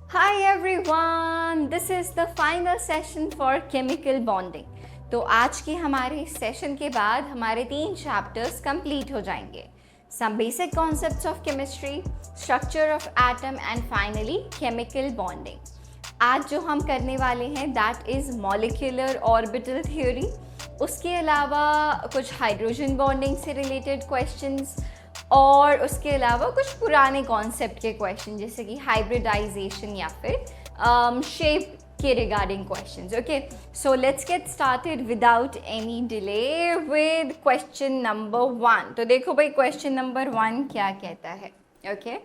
Hi everyone, this is the final session for chemical bonding. तो आज के हमारे सेशन के बाद हमारे 3 चैप्टर्स कंप्लीट हो जाएंगे. Some basic concepts of chemistry, structure of atom and finally chemical bonding. आज जो हम करने वाले हैं that is molecular orbital theory. उसके अलावा कुछ हाइड्रोजन बॉन्डिंग से रिलेटेड क्वेश्चंस और उसके अलावा कुछ पुराने कॉन्सेप्ट के क्वेश्चन जैसे कि हाइब्रिडाइजेशन या फिर शेप के regarding questions. Okay, so let's get started without any delay with question number 1. तो देखो भाई, क्वेश्चन नंबर 1 क्या कहता है. Okay,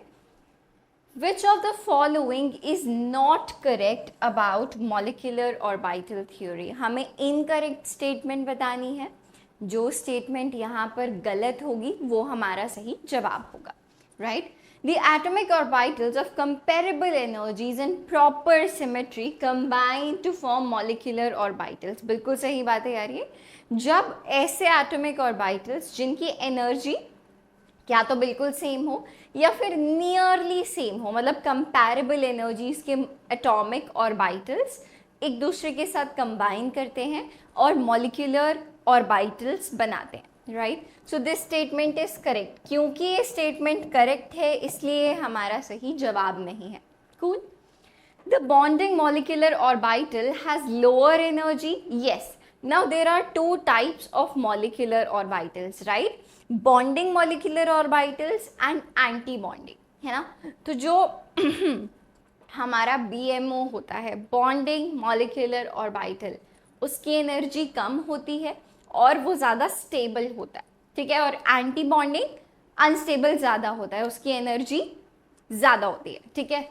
Which of the following is not correct about molecular orbital theory? हमें इनकरेक्ट स्टेटमेंट बतानी है. जो स्टेटमेंट यहाँ पर गलत होगी वो हमारा सही जवाब होगा. Right? The atomic orbitals of comparable energies and proper symmetry combine to form molecular orbitals. बिल्कुल सही बात है यार. ये जब ऐसे एटॉमिक ऑर्बिटल्स जिनकी एनर्जी क्या तो बिल्कुल सेम हो या फिर नियरली सेम हो, मतलब कंपैरेबल एनर्जीज के एटॉमिक ऑर्बिटल्स एक दूसरे के साथ कंबाइन करते हैं और मॉलिक्यूलर ऑर्बिटल्स बनाते हैं. Right? So this statement is correct. क्योंकि ये स्टेटमेंट करेक्ट है इसलिए हमारा सही जवाब नहीं है. Cool. The bonding molecular orbital has lower energy. Yes. Now there are 2 types of molecular orbitals. Right? Bonding molecular orbitals and antibonding, है ना. तो जो हमारा BMO होता है, बॉन्डिंग मॉलिक्यूलर ऑर्बिटल, उसकी एनर्जी कम होती है और वो ज़्यादा स्टेबल होता है. ठीक है. और एंटी बॉन्डिंग अनस्टेबल ज़्यादा होता है, उसकी एनर्जी ज़्यादा होती है. ठीक है.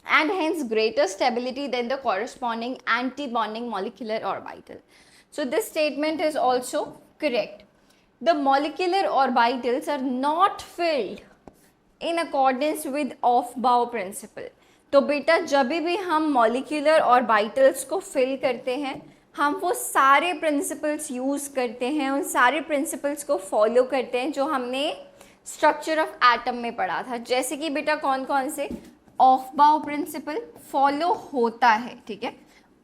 And hence greater stability than the corresponding antibonding molecular orbital. So this statement is also correct. The molecular orbitals are not filled in accordance with Aufbau principle. तो बेटा जब भी हम molecular orbitals को fill करते हैं, हम वो सारे principles यूज़ करते हैं, उन सारे principles को follow करते हैं जो हमने structure of atom में पढ़ा था. जैसे कि बेटा कौन कौन से Aufbau principle follow होता है. ठीक है.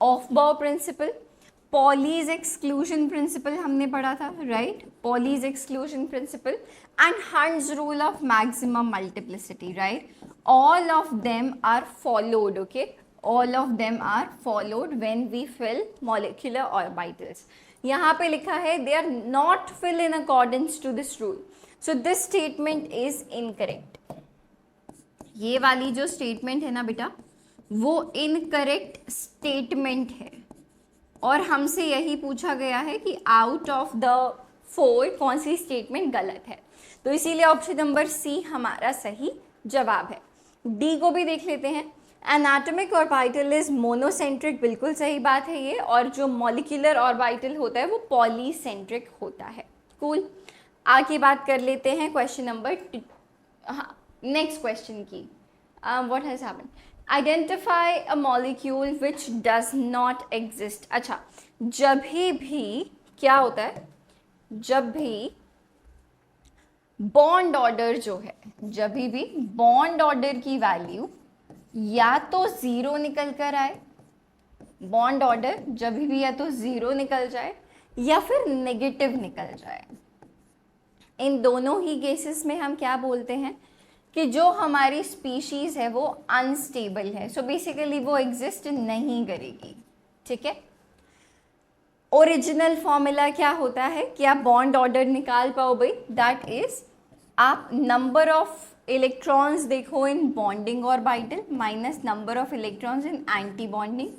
Aufbau principle, Pauli's exclusion principle हमने पढ़ा था. Right? Pauli's exclusion principle and Hund's rule of maximum multiplicity. Right? All of them are followed. Okay, all of them are followed when we fill molecular orbitals. यहाँ पे लिखा है they are not fill in accordance to this rule. So this statement is incorrect. ये वाली जो statement है ना बेटा, वो इनकरेक्ट स्टेटमेंट है और हमसे यही पूछा गया है कि आउट ऑफ द 4 कौन सी स्टेटमेंट गलत है. तो इसीलिए ऑप्शन नंबर सी हमारा सही जवाब है. डी को भी देख लेते हैं. N atomic orbital is monocentric. बिल्कुल सही बात है ये. और जो मॉलिक्यूलर ऑर्बिटल होता है वो पॉलीसेंट्रिक होता है. कूल. आगे बात कर लेते हैं क्वेश्चन नंबर नेक्स्ट क्वेश्चन की. What has happened? Identify a molecule which does not exist. अच्छा, जब भी क्या होता है, जब भी बॉन्ड ऑर्डर जो है, जब भी बॉन्ड ऑर्डर की वैल्यू या तो 0 निकल कर आए, बॉन्ड ऑर्डर जब भी या तो 0 निकल जाए या फिर नेगेटिव निकल जाए, इन दोनों ही केसेस में हम क्या बोलते हैं कि जो हमारी स्पीशीज़ है वो अनस्टेबल है. सो बेसिकली वो एग्जिस्ट नहीं करेगी. ठीक है. ओरिजिनल फॉर्मूला क्या होता है कि आप बॉन्ड ऑर्डर निकाल पाओ भाई. दैट इज आप नंबर ऑफ इलेक्ट्रॉन्स देखो in bonding orbital minus number of electrons in antibonding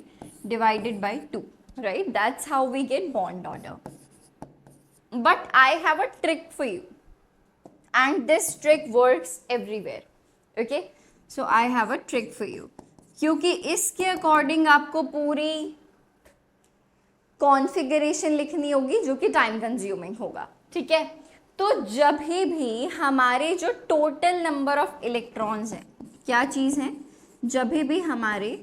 divided by 2. Right? That's how we get bond order. But I have a trick for you. And this trick works everywhere. Okay, so I have a trick for you. क्योंकि इसके according आपको पूरी configuration लिखनी होगी जो कि time consuming होगा. ठीक है. तो जब भी हमारे जो टोटल नंबर ऑफ इलेक्ट्रॉन्स हैं, क्या चीज़ हैं, जब भी हमारे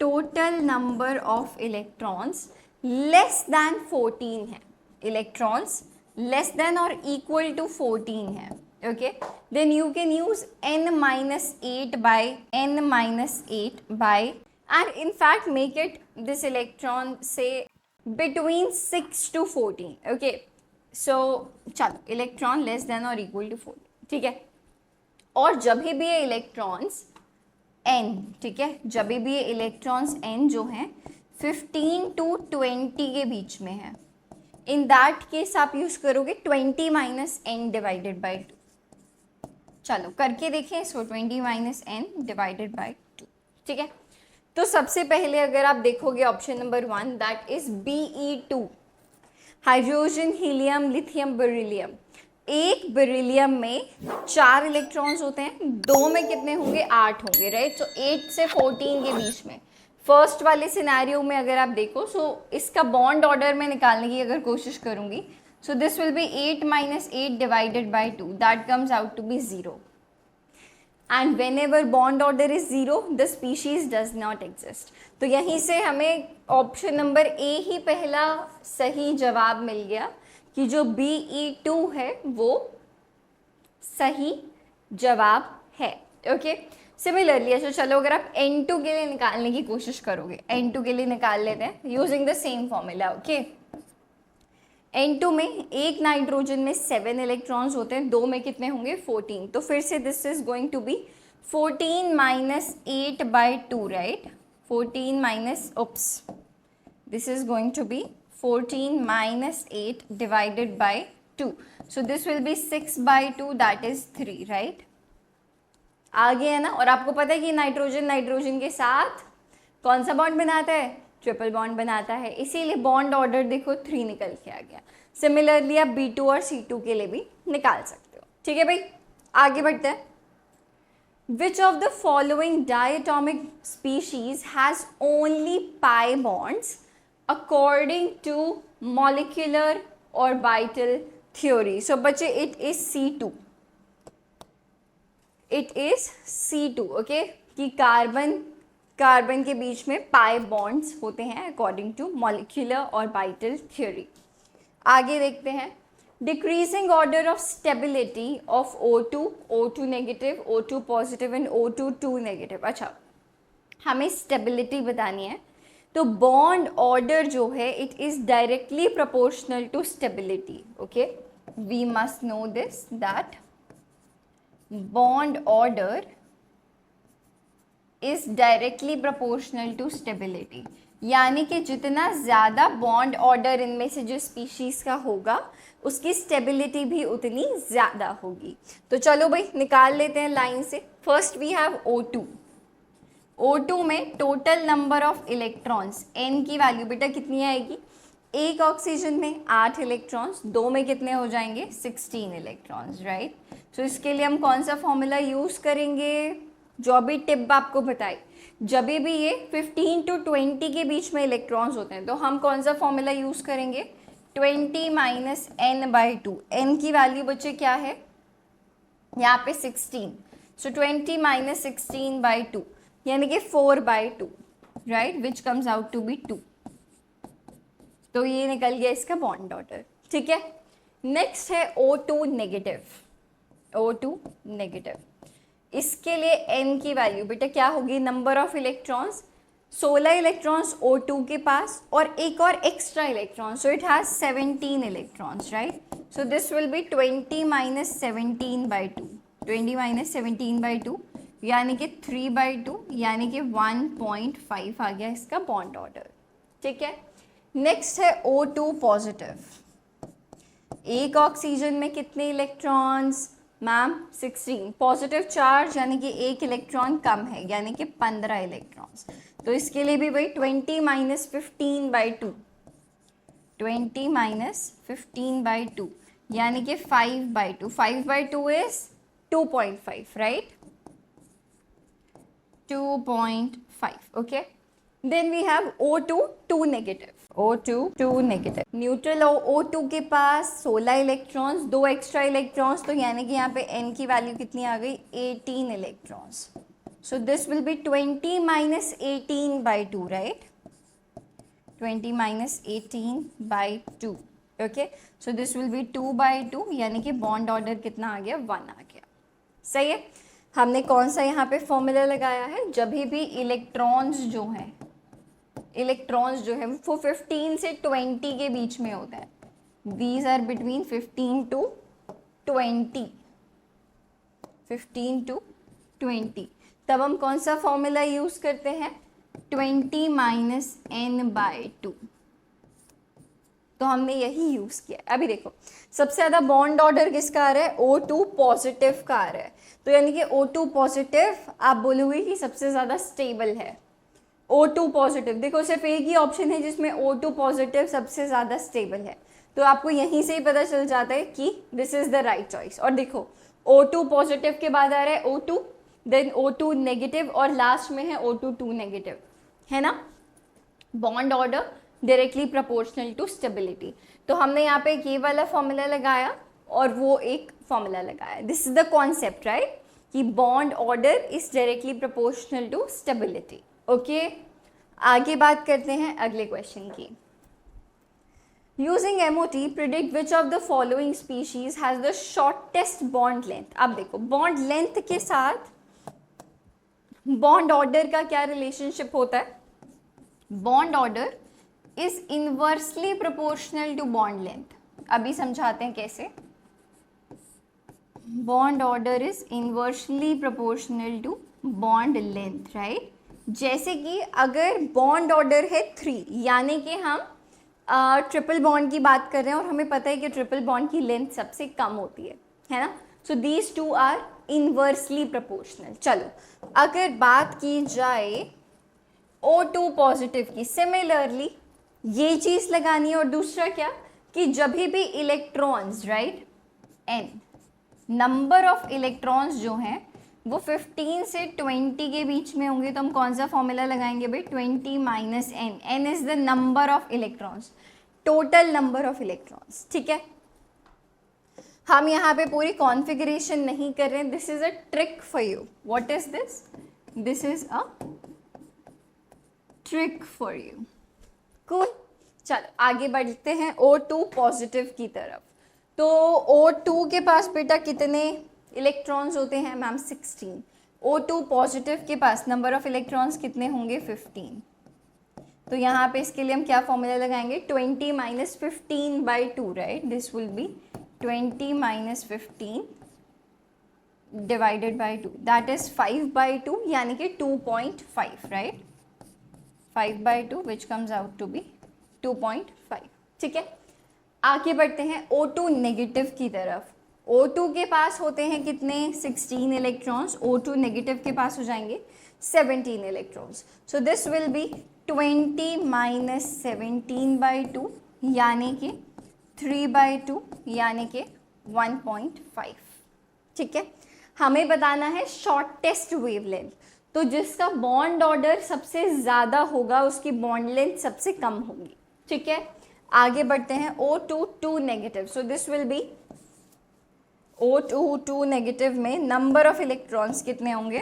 total number of electrons less than 14 है, इलेक्ट्रॉन्स लेस देन और इक्वल टू 14 है, okay, then you can use n minus 8 by n minus 8 by, and in fact make it this electron say between 6 to 14, okay, so चलो electron less than और equal to 4, ठीक है। और जब भी ये इलेक्ट्रॉन्स n, ठीक है, जब भी ये इलेक्ट्रॉन्स n जो हैं 15 टू 20 के बीच में है, इन दैट केस आप यूज करोगे 20 माइनस n डिवाइडेड बाई 2। चलो करके देखें इसको, 20 माइनस n डिवाइडेड बाई 2, ठीक है। तो सबसे पहले अगर आप देखोगे option number 1 that is Be2, hydrogen helium lithium beryllium. एक बेरिलियम में 4 इलेक्ट्रॉन्स होते हैं, 2 में कितने होंगे, 8 होंगे, राइट। सो 8 से 14 के बीच में फर्स्ट वाले सिनेरियो में अगर आप देखो, सो इसका बॉन्ड ऑर्डर में निकालने की अगर कोशिश करूंगी, so this will be 8 minus 8 divided by 2, that comes out to be 0। And whenever bond order is 0 the species does not exist. तो यहीं से हमें ऑप्शन नंबर ए ही पहला सही जवाब मिल गया कि जो Be2 है वो सही जवाब है, ओके। सिमिलरली अच्छा चलो अगर आप N2 के लिए निकालने की कोशिश करोगे, N2 के लिए निकाल लेते हैं using the same formula, okay. N2 में एक नाइट्रोजन में 7 इलेक्ट्रॉन्स होते हैं, 2 में कितने होंगे, 14। तो फिर से this is going to be 14 minus 8 by 2, right. 14 minus this is going to be 14 minus 8 divided by 2, so this will be 6 by 2, that is 3, right. आ गया है ना। और आपको पता है कि नाइट्रोजन नाइट्रोजन के साथ कौन सा बॉन्ड बनाता है, ट्रिपल बॉन्ड बनाता है, इसीलिए बॉन्ड ऑर्डर देखो 3 निकल के आ गया। सिमिलरली आप B2 और C2 के लिए भी निकाल सकते हो, ठीक है भाई। आगे बढ़ते हैं। Which of the following diatomic species has only pi bonds according to molecular orbital theory. So बच्चे it is C2, it is C2, okay, कि कार्बन के बीच में पाई बॉन्ड्स होते हैं according to molecular orbital theory. आगे देखते हैं। Decreasing order of stability of O2, O2 negative, O2 positive and O2 2 negative. अच्छा हमें स्टेबिलिटी बतानी है, तो बॉन्ड ऑर्डर जो है it is directly proportional to stability, okay. We must know this that bond order is directly proportional to stability, यानी कि जितना ज़्यादा बॉन्ड ऑर्डर इनमें से जो स्पीशीज़ का होगा उसकी स्टेबिलिटी भी उतनी ज़्यादा होगी। तो चलो भाई निकाल लेते हैं लाइन से। First we have O2। O2 में total number of electrons n की वैल्यू बेटा कितनी आएगी, एक ऑक्सीजन में 8 इलेक्ट्रॉन्स, 2 में कितने हो जाएंगे, 16 इलेक्ट्रॉन्स, राइट। सो इसके लिए हम कौन सा फॉर्मूला यूज़ करेंगे, जो अभी टिप आपको बताई, जब भी ये 15 टू 20 के बीच में इलेक्ट्रॉन्स होते हैं तो हम कौन सा फॉर्मूला यूज़ करेंगे, 20 माइनस n बाई 2। n की वैल्यू बच्चे क्या है यहाँ पे 16, सो 20 माइनस 16 बाई 2 यानी कि 4 by 2, right, which comes out to be 2। तो ये निकल गया इसका बॉन्ड ऑर्डर, ठीक है। नेक्स्ट है O2 नेगेटिव। O2 नेगेटिव, इसके लिए n की वैल्यू बेटा क्या होगी, number of electrons 16 electrons O2 के पास और एक और extra electron, so it has 17 electrons, right. So this will be 20 minus 17 by 2, 20 minus 17 by 2 यानी कि 3 बाई 2 यानी कि 1.5 आ गया इसका बॉन्ड ऑर्डर, ठीक है। नेक्स्ट है O2 पॉजिटिव। एक ऑक्सीजन में कितने इलेक्ट्रॉन्स मैम, 16, पॉजिटिव चार्ज यानी कि एक इलेक्ट्रॉन कम है यानी कि 15 इलेक्ट्रॉन्स। तो इसके लिए भी वही 20 माइनस 15 बाई 2, 20 माइनस 15 बाई 2 यानी कि 5 by 2, 5 by 2 is 2.5, right, 2.5, okay. Then we have O2 2 negative. O2 2 negative, neutral O2 के पास 16 इलेक्ट्रॉन्स, 2 एक्स्ट्रा इलेक्ट्रॉन्स, तो यानी कि यहाँ पे n की वैल्यू कितनी आ गई, 18 electrons. So this will be 20 minus 18 by 2, right, 20 minus 18 by 2 okay, so this will B 2/2, यानी कि बॉन्ड ऑर्डर कितना आ गया, 1 आ गया। सही है। हमने कौन सा यहाँ पे फॉर्मूला लगाया है, जब भी इलेक्ट्रॉन्स जो हैं वो 15 से 20 के बीच में होता है, दीज आर बिटवीन 15 to 20, तब हम कौन सा फॉर्मूला यूज करते हैं, 20 माइनस n/2। तो हमने यही यूज किया। अभी देखो सबसे ज्यादा बॉन्ड ऑर्डर किसका आ रहा है, O2 पॉजिटिव का आ रहा है, तो यानी कि O2 पॉजिटिव आप बोलोगे कि सबसे ज्यादा स्टेबल है। O2 पॉजिटिव, देखो सिर्फ एक ही ऑप्शन है जिसमें O2 पॉजिटिव सबसे ज्यादा स्टेबल है, तो आपको यहीं से ही पता चल जाता है कि this is the right choice. और देखो O2 पॉजिटिव के बाद आ रहा है O2, देन O2 नेगेटिव और लास्ट में है O2 नेगेटिव, है ना। Bond order directly proportional to stability. तो हमने यहाँ पे ये वाला फॉर्मूला लगाया और वो एक फॉर्मूला लगाया। This is the concept, right, कि bond order is directly proportional to stability. Okay, आगे बात करते हैं अगले क्वेश्चन की। Using MOT predict which of the following species has the shortest bond length. अब देखो बॉन्ड लेंथ के साथ बॉन्ड ऑर्डर का क्या रिलेशनशिप होता है, bond order is inversely proportional to bond length. अभी समझाते हैं कैसे। Bond order is inversely proportional to bond length, right. जैसे कि अगर बॉन्ड ऑर्डर है 3, यानी कि हम ट्रिपल बॉन्ड की बात कर रहे हैं और हमें पता है कि ट्रिपल बॉन्ड की लेंथ सबसे कम होती है ना। So these two are inversely proportional. चलो अगर बात की जाए O2 पॉजिटिव की, सिमिलरली ये चीज लगानी है। और दूसरा क्या, कि जब भी electrons, right, n number of electrons जो हैं वो 15 से 20 के बीच में होंगे, तो हम कौन सा फॉर्मूला लगाएंगे भाई, 20 minus n। n is the number of electrons, total number of electrons, ठीक है। हम यहाँ पे पूरी कॉन्फ़िगरेशन नहीं कर रहे हैं, this is a trick for you. What is this, this is a trick for you. Cool, चलो आगे बढ़ते हैं O2 पॉजिटिव की तरफ। तो O2 के पास बेटा कितने इलेक्ट्रॉन्स होते हैं मैम, 16। O2 पॉजिटिव के पास नंबर ऑफ इलेक्ट्रॉन्स कितने होंगे, 15। तो यहाँ पे इसके लिए हम क्या फॉर्मूला लगाएंगे, 20 minus 15/2, right. This will be 20 minus 15 divided by 2, that is 5/2, यानी कि 2.5, right. 5/2 which comes out to be 2.5, ठीक है। आगे बढ़ते हैं O2 नेगेटिव की तरफ। O2 के पास होते हैं कितने, 16 इलेक्ट्रॉन्स। O2 नेगेटिव के पास हो जाएंगे 17 electrons. So this will be 20 minus 17/2, यानी कि 3/2, यानी कि 1.5, ठीक है। हमें बताना है शॉर्टेस्ट वेवलेंथ, तो जिसका बॉन्ड ऑर्डर सबसे ज़्यादा होगा उसकी बॉन्ड लेंथ सबसे कम होगी, ठीक है। आगे बढ़ते हैं O2 negative. So this will B O2 negative में नंबर ऑफ इलेक्ट्रॉन्स कितने होंगे,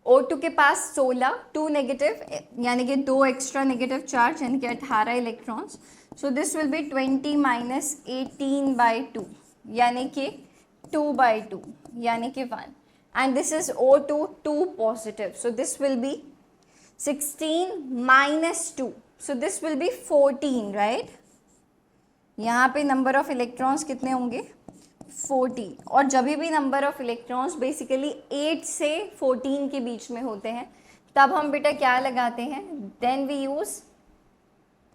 O2 के पास 16, 2 नेगेटिव यानी कि 2 एक्स्ट्रा नेगेटिव चार्ज, यानी कि 18 electrons. So this will be 20 minus 18/2, यानी कि 2/2, यानी कि 1। and this is O2 positive, so this will be 16 minus 2, so this will be 14, right। यहाँ पे नंबर ऑफ इलेक्ट्रॉन्स कितने होंगे, 14। और जब भी नंबर ऑफ इलेक्ट्रॉन्स बेसिकली 8 से 14 के बीच में होते हैं तब हम बेटा क्या लगाते हैं, then we use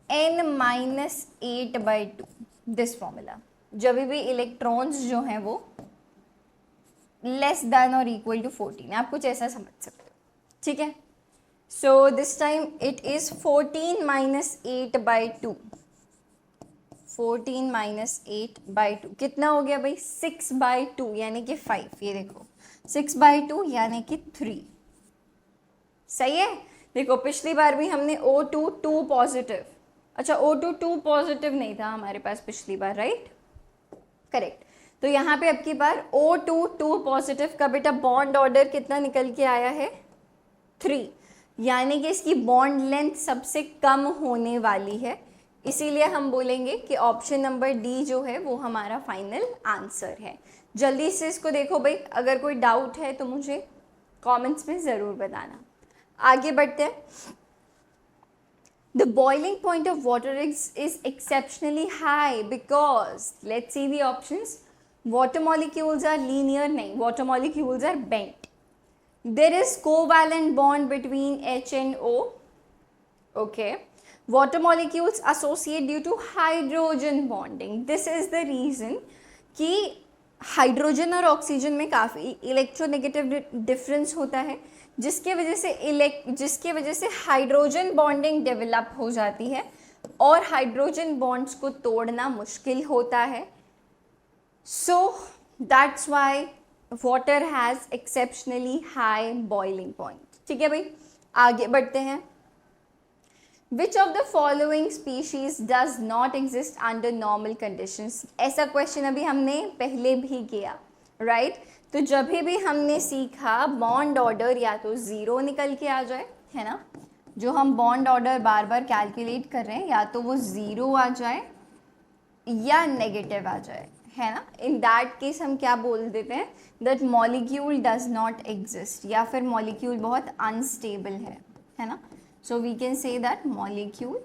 n minus 8/2, this formula. जब भी इलेक्ट्रॉन्स जो हैं वो लेस देन और इक्वल टू 14, आप कुछ ऐसा समझ सकते हो, ठीक है। So this time it is 14 minus 8/2, 14 minus 8/2 कितना हो गया भाई, 6/2, यानी कि 5। ये देखो 6/2 यानी कि 3, सही है। देखो पिछली बार भी हमने O2 पॉजिटिव, अच्छा O2 पॉजिटिव नहीं था हमारे पास पिछली बार, राइट, करेक्ट। तो यहाँ पे अब की बार O2 पॉजिटिव का बेटा बॉन्ड ऑर्डर कितना निकल के आया है, 3, यानी कि इसकी बॉन्ड लेंथ सबसे कम होने वाली है इसीलिए हम बोलेंगे कि ऑप्शन नंबर डी जो है वो हमारा फाइनल आंसर है। जल्दी से इसको देखो भाई, अगर कोई डाउट है तो मुझे कमेंट्स में ज़रूर बताना। आगे बढ़ते हैं। The boiling point of water is exceptionally high because, let's see the options. Water molecules are linear, नहीं, water molecules are bent. There is covalent bond between H and O. Okay. Water molecules associate due to hydrogen bonding. This is the reason कि hydrogen और oxygen में काफ़ी electronegative difference होता है, जिसके वजह से हाइड्रोजन बॉन्डिंग डेवलप हो जाती है और हाइड्रोजन बॉन्ड्स को तोड़ना मुश्किल होता है। So that's why water has exceptionally high boiling point. ठीक है भाई, आगे बढ़ते हैं। Which of the following species does not exist under normal conditions? ऐसा क्वेश्चन अभी हमने पहले भी किया, राइट? तो जब भी हमने सीखा बॉन्ड ऑर्डर या तो ज़ीरो निकल के आ जाए, है ना, जो हम बॉन्ड ऑर्डर बार बार कैलकुलेट कर रहे हैं, या तो वो ज़ीरो आ जाए या नेगेटिव आ जाए, है ना। इन दैट केस हम क्या बोल देते हैं, that molecule does not exist, या फिर मॉलिक्यूल बहुत अनस्टेबल है ना। So we can say that molecule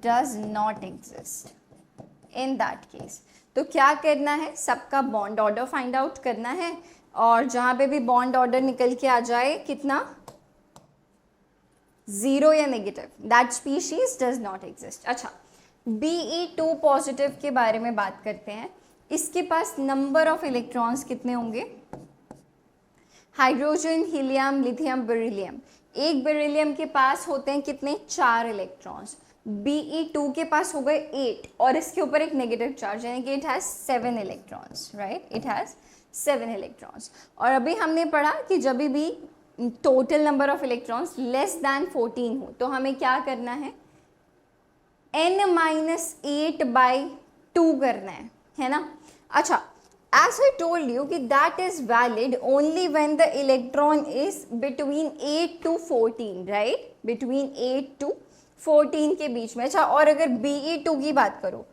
does not exist in that case. तो क्या करना है, सबका बॉन्ड ऑर्डर फाइंड आउट करना है, और जहाँ पे भी बॉन्ड ऑर्डर निकल के आ जाए कितना, ज़ीरो या negative, that species does not exist. अच्छा, Be2 पॉजिटिव के बारे में बात करते हैं। इसके पास नंबर ऑफ इलेक्ट्रॉन्स कितने होंगे, हाइड्रोजन, हीलियम, लिथियम, बेरिलियम। एक बेरिलियम के पास होते हैं कितने, 4 इलेक्ट्रॉन्स। Be2 के पास हो गए 8, और इसके ऊपर एक नेगेटिव चार्ज, यानी कि it has 7 electrons, right, it has 7 electrons. और अभी हमने पढ़ा कि जब भी total number of electrons less than 14 हो तो हमें क्या करना है, n-8/2 करना है ना। अच्छा, as I told you कि that is valid only when the electron is between 8 to 14, right? Between 8 to 14 के बीच में। अच्छा, और अगर Be2 की बात करो,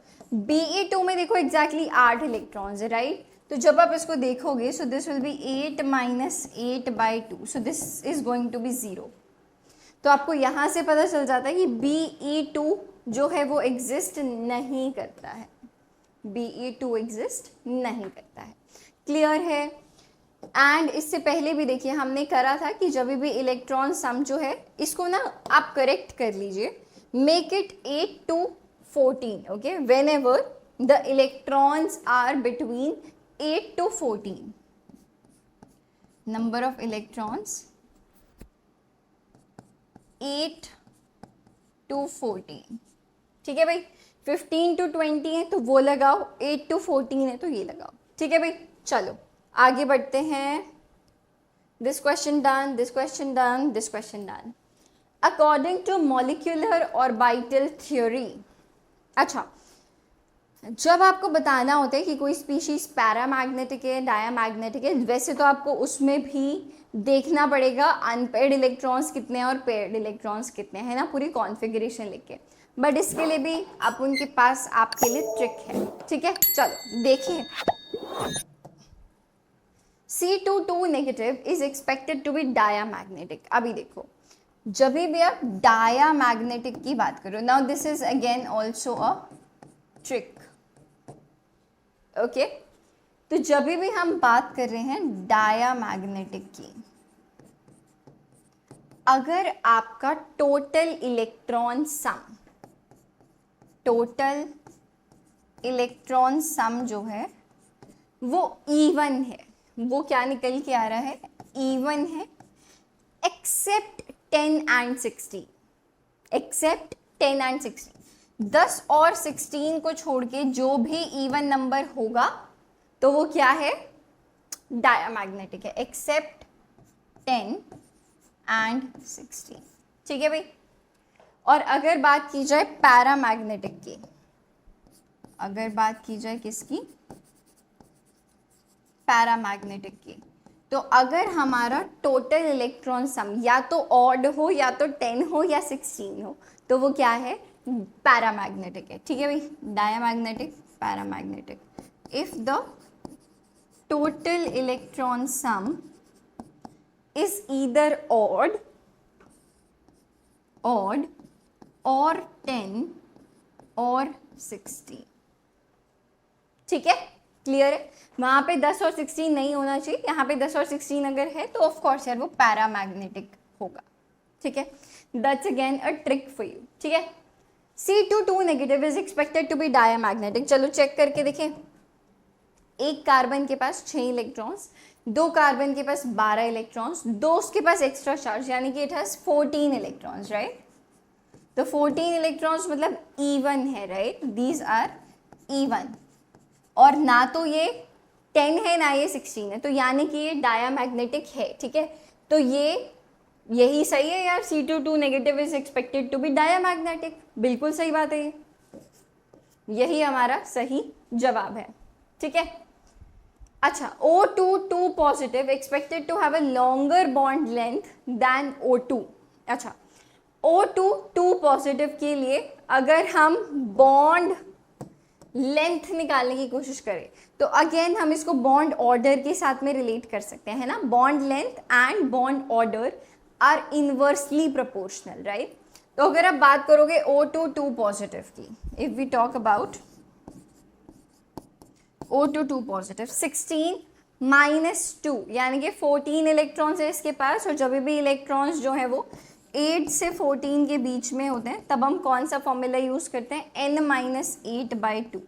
Be2 में देखो एग्जैक्टली 8 इलेक्ट्रॉन्स है, राइट। तो जब आप इसको देखोगे, so this will be 8-8/2, so this is going to be 0। तो आपको यहाँ से पता चल जाता है कि Be2 जो है वो एग्जिस्ट नहीं करता है, Be2 एग्जिस्ट नहीं करता है। क्लियर है। एंड इससे पहले भी देखिए हमने करा था कि जब भी इलेक्ट्रॉन सम जो है, इसको ना आप करेक्ट कर लीजिए, make it 8 to 14, okay, whenever the electrons are between 8 to 14, number of electrons 8 to 14। ठीक है भाई, 15 to 20 है तो वो लगाओ, 8 to 14 है तो ये लगाओ। ठीक है भाई, चलो आगे बढ़ते हैं। This question done, this question done, this question done. According to molecular orbital theory, अच्छा, जब आपको बताना होता है कि कोई स्पीशीज पैरामैग्नेटिक है, डायामैग्नेटिक है, वैसे तो आपको उसमें भी देखना पड़ेगा अनपेयर्ड इलेक्ट्रॉन्स कितने हैं और पेयर्ड इलेक्ट्रॉन्स कितने हैं ना, पूरी कॉन्फ़िगरेशन लिख के। बट इसके लिए भी आप उनके पास आपके लिए ट्रिक है। ठीक है, चलो देखिए। C22 negative is expected to be diamagnetic. अभी देखो, जब भी आप डायामैग्नेटिक की बात करो, now this is again also a trick, okay. तो जब भी हम बात कर रहे हैं डायामैग्नेटिक की, अगर आपका टोटल इलेक्ट्रॉन सम जो है वो इवन है, वो क्या निकल के आ रहा है, इवन है, एक्सेप्ट 10 and 16, एक्सेप्ट 10 and 16, 10 और 16 को छोड़ के जो भी इवन नंबर होगा तो वो क्या है, डायामैग्नेटिक है, एक्सेप्ट 10 and 16। ठीक है भाई। और अगर बात की जाए पैरामैग्नेटिक की, अगर बात की जाए किसकी, पैरामैग्नेटिक की, तो अगर हमारा टोटल इलेक्ट्रॉन सम या तो ऑड हो या तो 10 हो या 16 हो तो वो क्या है, पैरामैग्नेटिक है, ठीक है भाई, diamagnetic, paramagnetic. If the total electron some is either odd और 10 और 16, ठीक है, क्लियर है। वहां पे 10 और 16 नहीं होना चाहिए, यहाँ पे 10 और 16 अगर है तो ऑफ कोर्स यार वो पैरामैग्नेटिक होगा, ठीक है। That's again a trick for you, ठीक है। C22 negative is expected to be diamagnetic. चलो चेक करके देखें, एक कार्बन के पास 6 इलेक्ट्रॉन्स, 2 कार्बन के पास 12 इलेक्ट्रॉन्स, 2 उसके पास एक्स्ट्रा चार्ज, यानी कि इट हैज 14 इलेक्ट्रॉन्स, राइट। तो 14 इलेक्ट्रॉन्स मतलब E1 है, राइट, दीज आर E1। और ना तो ये 10 है ना ये 16 है, तो यानी कि ये डायामैग्नेटिक है, ठीक है। तो यही सही है यार, C22 negative is expected to be diamagnetic, बिल्कुल सही बात है, यही हमारा सही जवाब है, ठीक है। अच्छा, O22 positive expected to have a longer bond length than O2। अच्छा, O22 पॉजिटिव के लिए अगर हम बॉन्ड लेंथ निकालने की कोशिश करें तो अगेन हम इसको बॉन्ड ऑर्डर के साथ में रिलेट कर सकते हैं ना। Bond length and bond order are inversely proportional, right. तो अगर आप बात करोगे O22 पॉजिटिव की, if we talk about O22 positive, 16 - 2 यानी कि 14 इलेक्ट्रॉन्स है इसके पास, और जब भी इलेक्ट्रॉन्स जो है वो 8 से 14 के बीच में होते हैं तब हम कौन सा फॉर्मूला यूज करते हैं, n-8/2।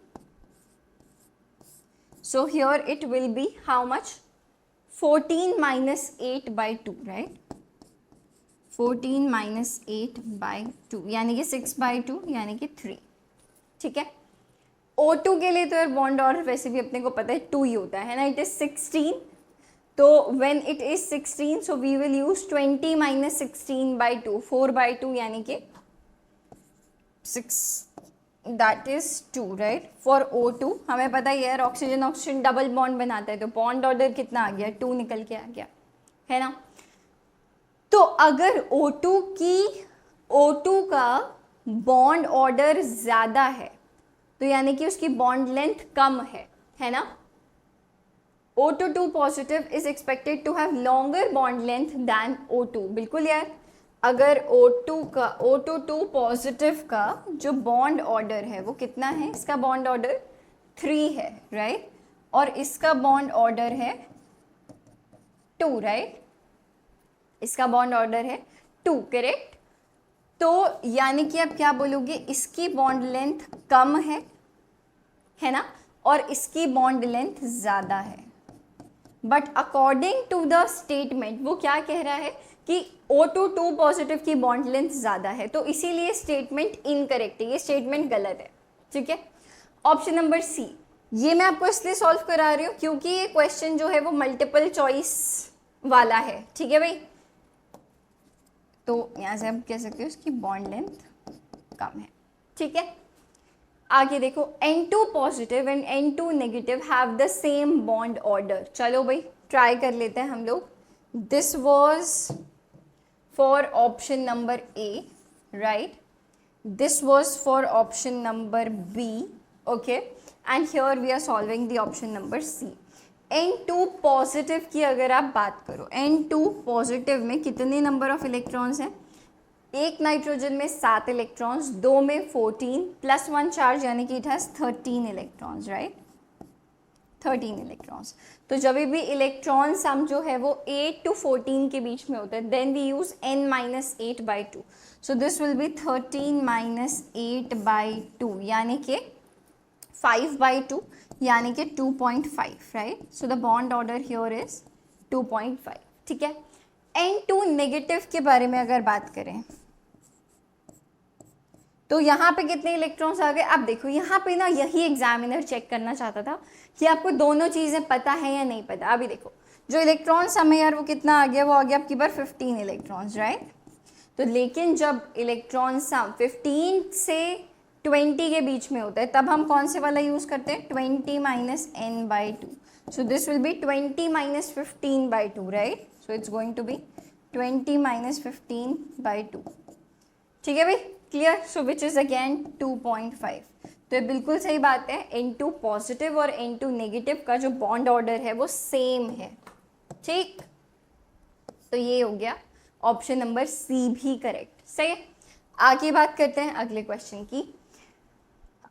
So here it will B how much, 14 - 8/2, right, 14 - 8/2 यानी कि 6/2 यानी कि 3, ठीक है। O2 के लिए तो यार बॉन्ड और वैसे भी अपने को पता है 2 ही होता है ना, इट इज 16। तो when it is 16 so we will use 20 - 16/2, 4/2 यानी कि 6, that is 2, right। for O2 हमें पता ही है ऑक्सीजन डबल बॉन्ड बनाता है, तो बॉन्ड ऑर्डर कितना आ गया, 2 निकल के आ गया, है ना। तो अगर O2 का बॉन्ड ऑर्डर ज़्यादा है तो यानी कि उसकी बॉन्ड लेंथ कम है ना। O22 positive is expected to have longer bond length than O2, बिल्कुल यार। अगर O22 पॉजिटिव का जो बॉन्ड ऑर्डर है वो कितना है, इसका बॉन्ड ऑर्डर 3 है, राइट, और इसका बॉन्ड ऑर्डर है 2, राइट, इसका बॉन्ड ऑर्डर है 2, करेक्ट। तो यानी कि आप क्या बोलोगे, इसकी बॉन्ड लेंथ कम है ना, और इसकी बॉन्ड लेंथ ज़्यादा है। But according to the statement वो क्या कह रहा है कि O22 पॉजिटिव की बॉन्ड लेंथ ज़्यादा है, तो इसीलिए स्टेटमेंट इनकरेक्ट है, ये स्टेटमेंट गलत है, ठीक है। ऑप्शन नंबर सी, ये मैं आपको इसलिए सॉल्व करा रही हूँ क्योंकि ये क्वेश्चन जो है वो मल्टीपल चॉइस वाला है, ठीक है भाई। तो यहाँ से आप कह सकते हो इसकी बॉन्ड लेंथ कम है, ठीक है। आगे देखो, N2 positive and N2 negative have the same bond order. चलो भाई ट्राई कर लेते हैं हम लोग। This was for option number A, right, this was for option number B, okay, and here we are solving the option number C. N2 positive की अगर आप बात करो, N2 पॉजिटिव में कितने नंबर ऑफ इलेक्ट्रॉन्स हैं, एक नाइट्रोजन में 7 इलेक्ट्रॉन्स, 2 में 14 प्लस 1 चार्ज यानी कि it has 13 electrons, right, 13 electrons. तो जब भी इलेक्ट्रॉन सम जो है वो 8 to 14 के बीच में होता है, then we use n-8/2। So this will be 13 - 8/2 यानी कि 5/2 यानी कि 2.5, right. So the bond order here is 2.5, ठीक है। N2 नेगेटिव के बारे में अगर बात करें तो यहाँ पे कितने इलेक्ट्रॉन्स आ गए। अब देखो यहाँ पे ना यही एग्जामिनर चेक करना चाहता था कि आपको दोनों चीज़ें पता है या नहीं पता। अभी देखो जो इलेक्ट्रॉन सम है यार वो कितना आ गया, वो आ गया आपकी बार 15 इलेक्ट्रॉन्स, राइट। तो लेकिन जब इलेक्ट्रॉन सम 15 से 20 के बीच में होता है तब हम कौन से वाला यूज़ करते हैं, 20 - n/2। So this will be 20 - 15/2, right. So it's going to be 20 - 15/2, ठीक है भाई, clear? So which is again 2.5. तो ये बिल्कुल सही बात है, N2 पॉजिटिव और N2 नेगेटिव का जो बॉन्ड ऑर्डर है वो सेम है. ठीक, तो ये हो गया ऑप्शन नंबर सी भी करेक्ट. सही है. आगे बात करते हैं अगले क्वेश्चन की.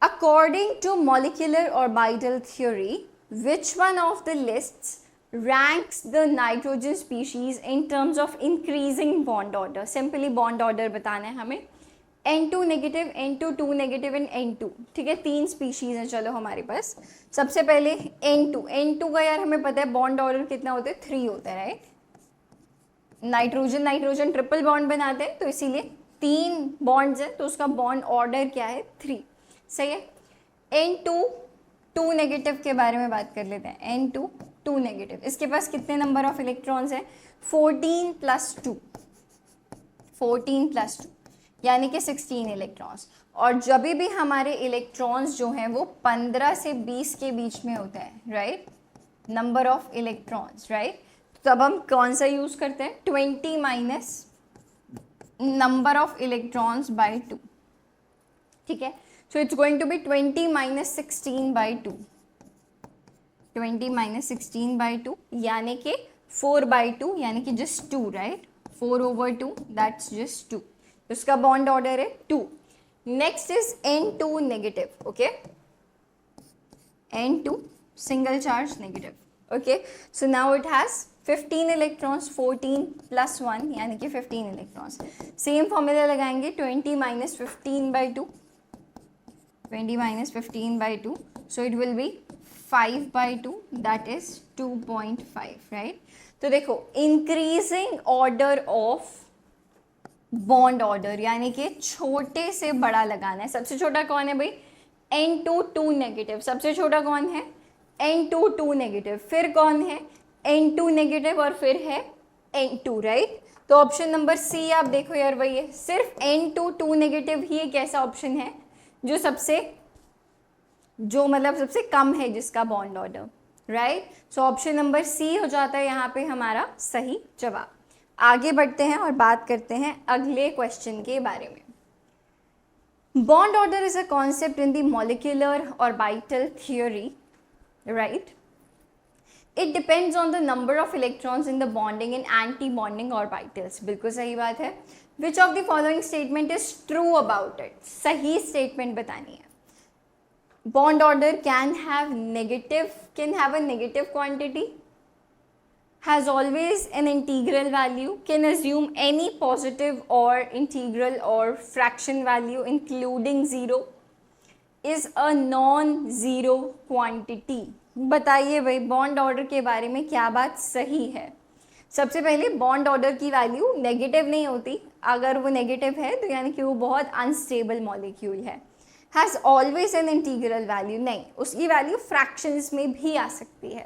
According to molecular orbital theory, which one of the lists ranks the nitrogen species in terms of increasing bond order? Simply bond order बताना है हमें. N2 negative, N2 2 negative and N2. ठीक है, 3 स्पीशीज हैं चलो हमारे पास. सबसे पहले N2 का यार हमें पता है बॉन्ड ऑर्डर कितना होता है, 3 होता है, राइट? नाइट्रोजन ट्रिपल बॉन्ड बनाते हैं, तो इसीलिए 3 बॉन्ड्स हैं, तो उसका बॉन्ड ऑर्डर क्या है, 3. सही है. N2 2 नेगेटिव के बारे में बात कर लेते हैं. N2 2 नेगेटिव, इसके पास कितने नंबर ऑफ इलेक्ट्रॉन्स हैं, 14 + 2, 14 + 2 यानी कि 16 इलेक्ट्रॉन्स. और जब भी हमारे इलेक्ट्रॉन्स जो हैं वो 15 से 20 के बीच में होता है, right, number of electrons, right, तब हम कौन सा यूज करते हैं, 20 minus number of electrons by 2. ठीक है, so it's going to be 20 minus 16 by 2, 20 minus 16 by 2 यानी कि 4 बाय 2 यानी कि जस्ट 2, राइट, 4/2 दैट्स जस्ट 2. उसका बॉन्ड ऑर्डर है 2. Next is N2 negative. Okay, N2 single charge negative. Okay, so now it has 15 electrons, 14 + 1 यानी कि 15 electrons. Same formula लगाएंगे, 20 minus 15 by 2, 20 minus 15 by 2, so it will be 5/2 that is 2.5, right. तो देखो, increasing order of bond order यानी कि छोटे से बड़ा लगाना है. सबसे छोटा कौन है भाई, N2 2 नेगेटिव. सबसे छोटा कौन है, N2 2 नेगेटिव. फिर कौन है, N2 नेगेटिव और फिर है N2, राइट. तो ऑप्शन नंबर सी आप देखो यार, वही है. सिर्फ N2 2 नेगेटिव ही एक ऐसा ऑप्शन है जो मतलब सबसे कम है जिसका bond order, right. So option number C हो जाता है यहाँ पे हमारा सही जवाब. आगे बढ़ते हैं और बात करते हैं अगले क्वेश्चन के बारे में. Bond order is a concept in the molecular orbital theory, right. It depends on the number of electrons in the bonding and anti bonding orbitals. बिल्कुल सही बात है. विच of the following statement is true about it? सही statement बतानी है. Bond order can have a negative quantity, has always an integral value, can assume any positive or integral or fraction value including 0, is a non-zero quantity. बताइए भाई bond order के बारे में क्या बात सही है. सबसे पहले बॉन्ड ऑर्डर की वैल्यू नेगेटिव नहीं होती. अगर वो नेगेटिव है तो यानी कि वो बहुत अनस्टेबल मॉलिक्यूल है. Has always an integral value, नहीं, उसकी वैल्यू फ्रैक्शंस में भी आ सकती है.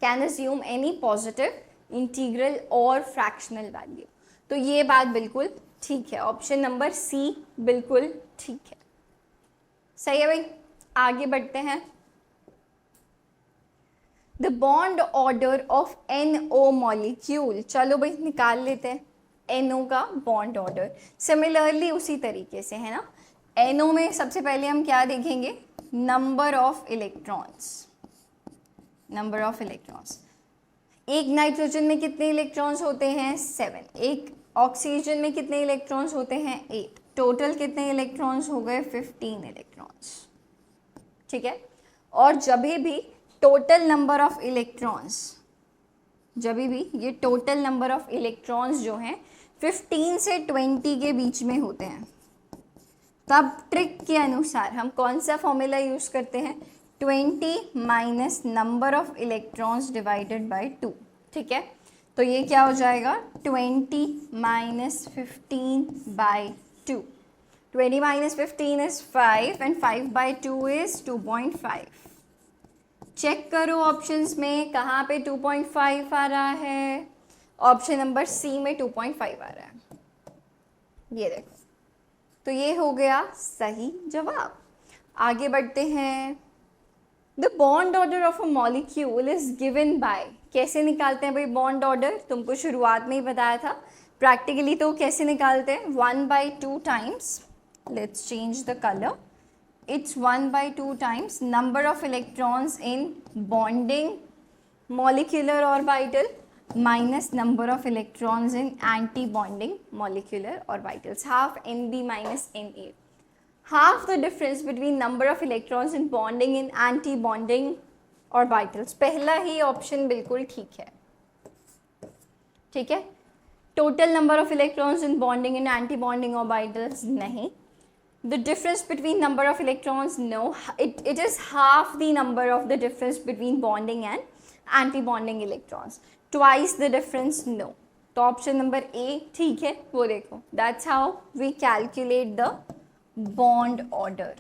Can assume any positive, integral और फ्रैक्शनल वैल्यू. तो ये बात बिल्कुल ठीक है. ऑप्शन नंबर सी बिल्कुल ठीक है. सही है भाई. आगे बढ़ते हैं. The bond order of NO molecule. चलो भाई निकाल लेते हैं NO का बॉन्ड ऑर्डर. सिमिलरली उसी तरीके से है ना. NO में सबसे पहले हम क्या देखेंगे, number of electrons. Number of electrons, एक नाइट्रोजन में कितने इलेक्ट्रॉन्स होते हैं, 7. एक ऑक्सीजन में कितने इलेक्ट्रॉन्स होते हैं, 8. टोटल कितने इलेक्ट्रॉन्स हो गए, 15 इलेक्ट्रॉन्स. ठीक है. और जब भी टोटल नंबर ऑफ इलेक्ट्रॉन्स, जब भी ये टोटल नंबर ऑफ इलेक्ट्रॉन्स जो हैं 15 से 20 के बीच में होते हैं, तब ट्रिक के अनुसार हम कौन सा फॉर्मूला यूज़ करते हैं, 20 minus number of electrons divided by 2. ठीक है. तो ये क्या हो जाएगा, 20 minus 15 by 2. 20 minus 15 is 5 and 5 by 2 is 2.5. Check करो ऑप्शंस में कहाँ पे 2.5 आ रहा है. ऑप्शन नंबर सी में 2.5 आ रहा है. ये देखो, तो ये हो गया सही जवाब. आगे बढ़ते हैं. The bond order of a molecule is given by. कैसे निकालते हैं भाई बॉन्ड ऑर्डर, तुमको शुरुआत में ही बताया था. प्रैक्टिकली तो कैसे निकालते हैं, 1/2 times let's change the color. It's 1/2 times number of electrons in bonding molecular orbital minus number of electrons in anti-bonding molecular orbitals. Half NB minus NA. Half the difference between number of electrons in bonding in anti-bonding orbitals. पहला ही option बिल्कुल ठीक है, ठीक है. Total number of electrons in bonding in anti-bonding orbitals नहीं. The difference between number of electrons, no. It is half the number of the difference between bonding and anti-bonding electrons. Twice the difference, no. तो option number ए ठीक है, वो देखो. That's how we calculate the bond order.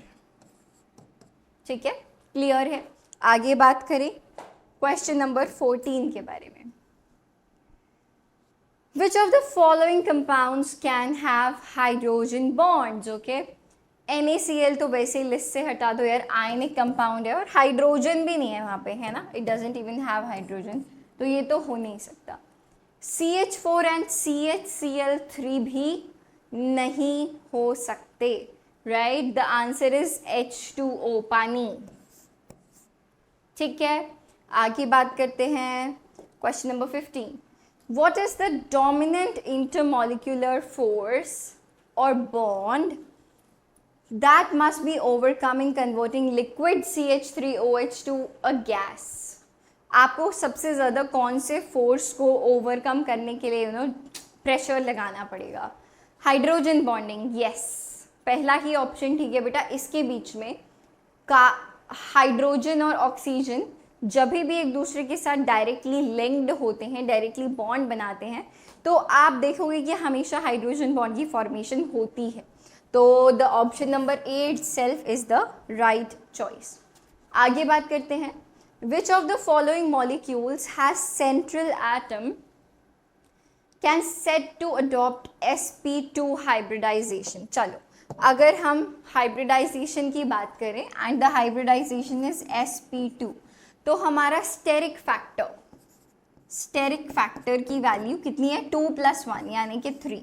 ठीक है, clear है. आगे बात करें क्वेश्चन नंबर 14 के बारे में. Which of the following compounds can have hydrogen bonds? Okay, NaCl तो वैसे ही लिस्ट से हटा दो यार, आयनिक कंपाउंड है और हाइड्रोजन भी नहीं है वहाँ पे, है ना. It doesn't even have hydrogen, तो ये तो हो नहीं सकता. CH4 एंड CHCl3 भी नहीं हो सकते, right. The answer is H2O, पानी. ठीक है, आगे बात करते हैं question number 15. What is the dominant intermolecular force or bond that must be overcome in converting liquid CH3OH to a gas? आपको सबसे ज़्यादा कौन से फोर्स को ओवरकम करने के लिए प्रेशर लगाना पड़ेगा? हाइड्रोजन बॉन्डिंग, यस, पहला ही ऑप्शन ठीक है बेटा. इसके बीच में का हाइड्रोजन और ऑक्सीजन जब भी एक दूसरे के साथ डायरेक्टली लिंक्ड होते हैं, डायरेक्टली बॉन्ड बनाते हैं, तो आप देखोगे कि हमेशा हाइड्रोजन बॉन्ड की फॉर्मेशन होती है. तो the option number A itself is the right choice. आगे बात करते हैं. Which of the following molecules has central atom can set to adopt sp2 hybridization. चलो, अगर हम हाइब्रिडाइजेशन की बात करें and the hybridisation is sp2, तो हमारा स्टेरिक फैक्टर की वैल्यू कितनी है? 2 + 1 यानी कि 3.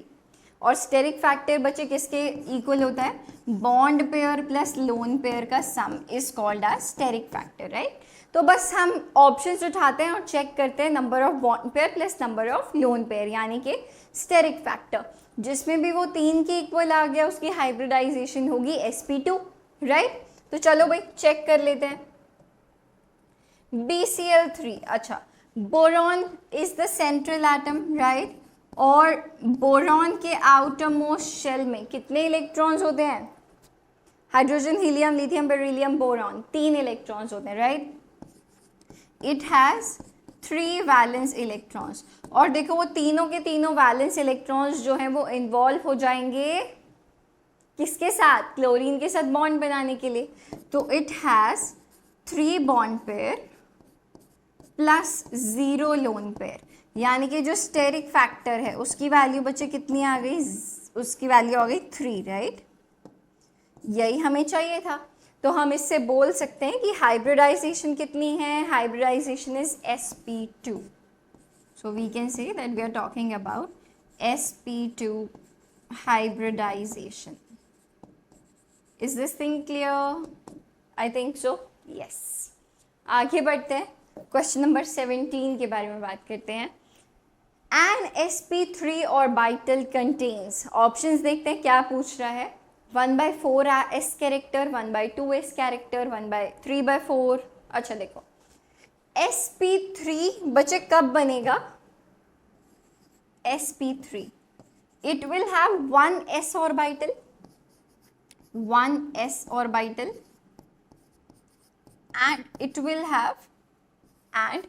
और स्टेरिक फैक्टर बच्चे किसके इक्वल होता है? Bond pair plus lone pair का sum is called as steric factor, right. तो बस हम ऑप्शंस उठाते हैं और चेक करते हैं number of bond pair plus number of lone pair, यानी कि स्टेरिक फैक्टर. जिसमें भी वो 3 के इक्वल आ गया उसकी हाइब्रिडाइजेशन होगी sp2, राइट. तो चलो भाई चेक कर लेते हैं. BCl3, अच्छा, boron is the central atom, right. और बोरॉन के आउटर मोस्ट शेल में कितने इलेक्ट्रॉन्स होते हैं? Hydrogen, helium, lithium, beryllium, boron, 3 electrons होते हैं, right. It has 3 valence electrons. और देखो वो तीनों के तीनों वैलेंस इलेक्ट्रॉन्स जो हैं वो इन्वॉल्व हो जाएंगे किसके साथ? क्लोरीन के साथ बॉन्ड बनाने के लिए. तो it has 3 bond pair plus 0 lone pair, यानी कि जो स्टेरिक फैक्टर है उसकी वैल्यू बच्चे कितनी आ गई? उसकी वैल्यू आ गई 3, राइट. यही हमें चाहिए था. तो हम इससे बोल सकते हैं कि हाइब्रिडाइजेशन कितनी है? Hybridization is sp2. So we can say that we are talking about sp2 hybridization. Is this thing clear? I think so. Yes. आगे बढ़ते हैं, क्वेश्चन नंबर 17 के बारे में बात करते हैं. An sp3 orbital contains, options देखते हैं क्या पूछ रहा है. 1/4 s कैरेक्टर, 1/2 s कैरेक्टर, 3/4. अच्छा देखो, sp3 बच्चे कब बनेगा? sp3 it will have 1 s orbital, 1 s orbital, and it will have and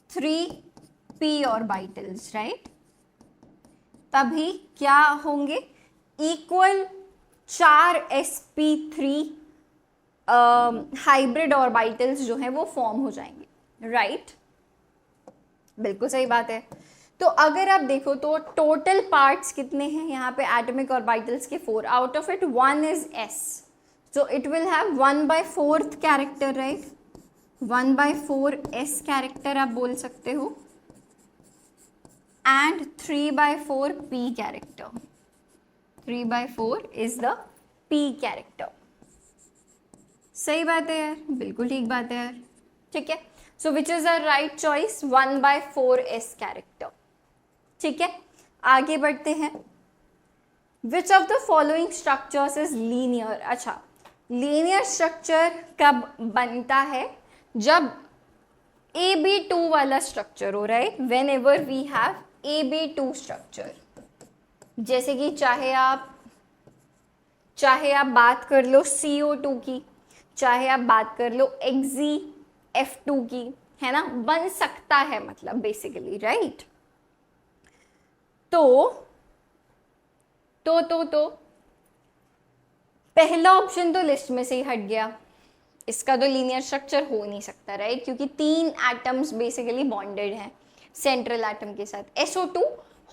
3 p orbitals, right. तभी क्या होंगे? इक्वल 4 sp3 हाइब्रिड ऑर्बिटल्स जो हैं वो फॉर्म हो जाएंगे, राइट. बिल्कुल सही बात है. तो अगर आप देखो तो टोटल पार्ट्स कितने हैं यहाँ पे एटॉमिक ऑर्बिटल्स के? 4. Out of it 1 is s, so it will have 1/4 character, right. 1/4 s character आप बोल सकते हो, and 3/4 p character. 3/4 is the P character. सही बात है यार, बिल्कुल ठीक बात है यार, ठीक है। So which is the right choice, 1/4s character, ठीक है। आगे बढ़ते हैं। Which of the following structures is linear. अच्छा, लीनियर स्ट्रक्चर कब बनता है, जब AB2 वाला स्ट्रक्चर हो, right. Whenever we have AB2 structure, जैसे कि चाहे आप बात कर लो CO2 की, चाहे आप बात कर लो XeF2 की, है ना, बन सकता है मतलब बेसिकली, राइट। तो पहला ऑप्शन तो लिस्ट में से ही हट गया, इसका तो लीनियर स्ट्रक्चर हो नहीं सकता, राइट, क्योंकि 3 एटम्स बेसिकली बॉन्डेड हैं सेंट्रल एटम के साथ। SO2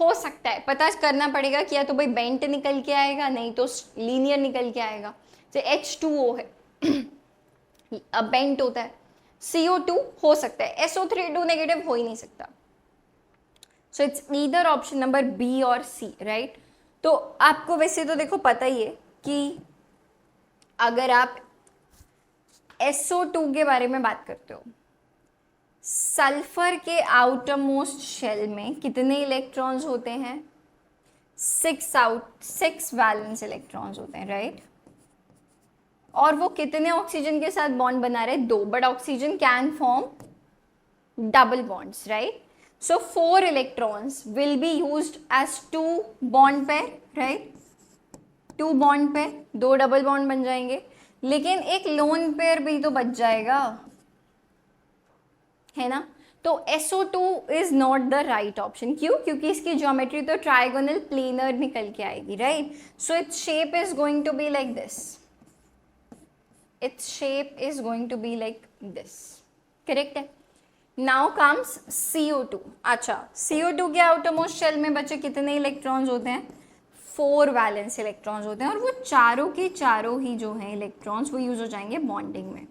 हो सकता है, पता करना पड़ेगा कि या तो भाई बेंट निकल के आएगा, नहीं तो लीनियर निकल के आएगा। जो H2O है अब बेंट होता है। CO2 हो सकता है, SO3 नेगेटिव हो ही नहीं सकता। So it's either option number B और C, राइट। तो आपको वैसे तो देखो पता ही है कि अगर आप SO2 के बारे में बात करते हो, सल्फर के आउटर मोस्ट शेल में कितने इलेक्ट्रॉन्स होते हैं, 6 वैलेंस इलेक्ट्रॉन्स होते हैं, राइट। और वो कितने ऑक्सीजन के साथ बॉन्ड बना रहे हैं, 2, but oxygen can form double bonds, right. सो 4 electrons will be used as 2 bond pair, right. 2 bond pair, 2 double bond बन जाएंगे, लेकिन एक लोन पेयर भी तो बच जाएगा, है ना। तो SO2 is not the right option. क्यों? क्योंकि इसकी ज्योमेट्री तो ट्राइगोनल प्लेनर निकल के आएगी, right. So its shape is going to be like this, its shape is going to be like this, correct है। Now comes CO2। अच्छा, CO2 के आउटरमोस्ट शेल में बचे कितने इलेक्ट्रॉन्स होते हैं, 4 वैलेंस इलेक्ट्रॉन्स होते हैं, और वो चारों के चारों ही जो हैं इलेक्ट्रॉन्स वो यूज हो जाएंगे बॉन्डिंग में।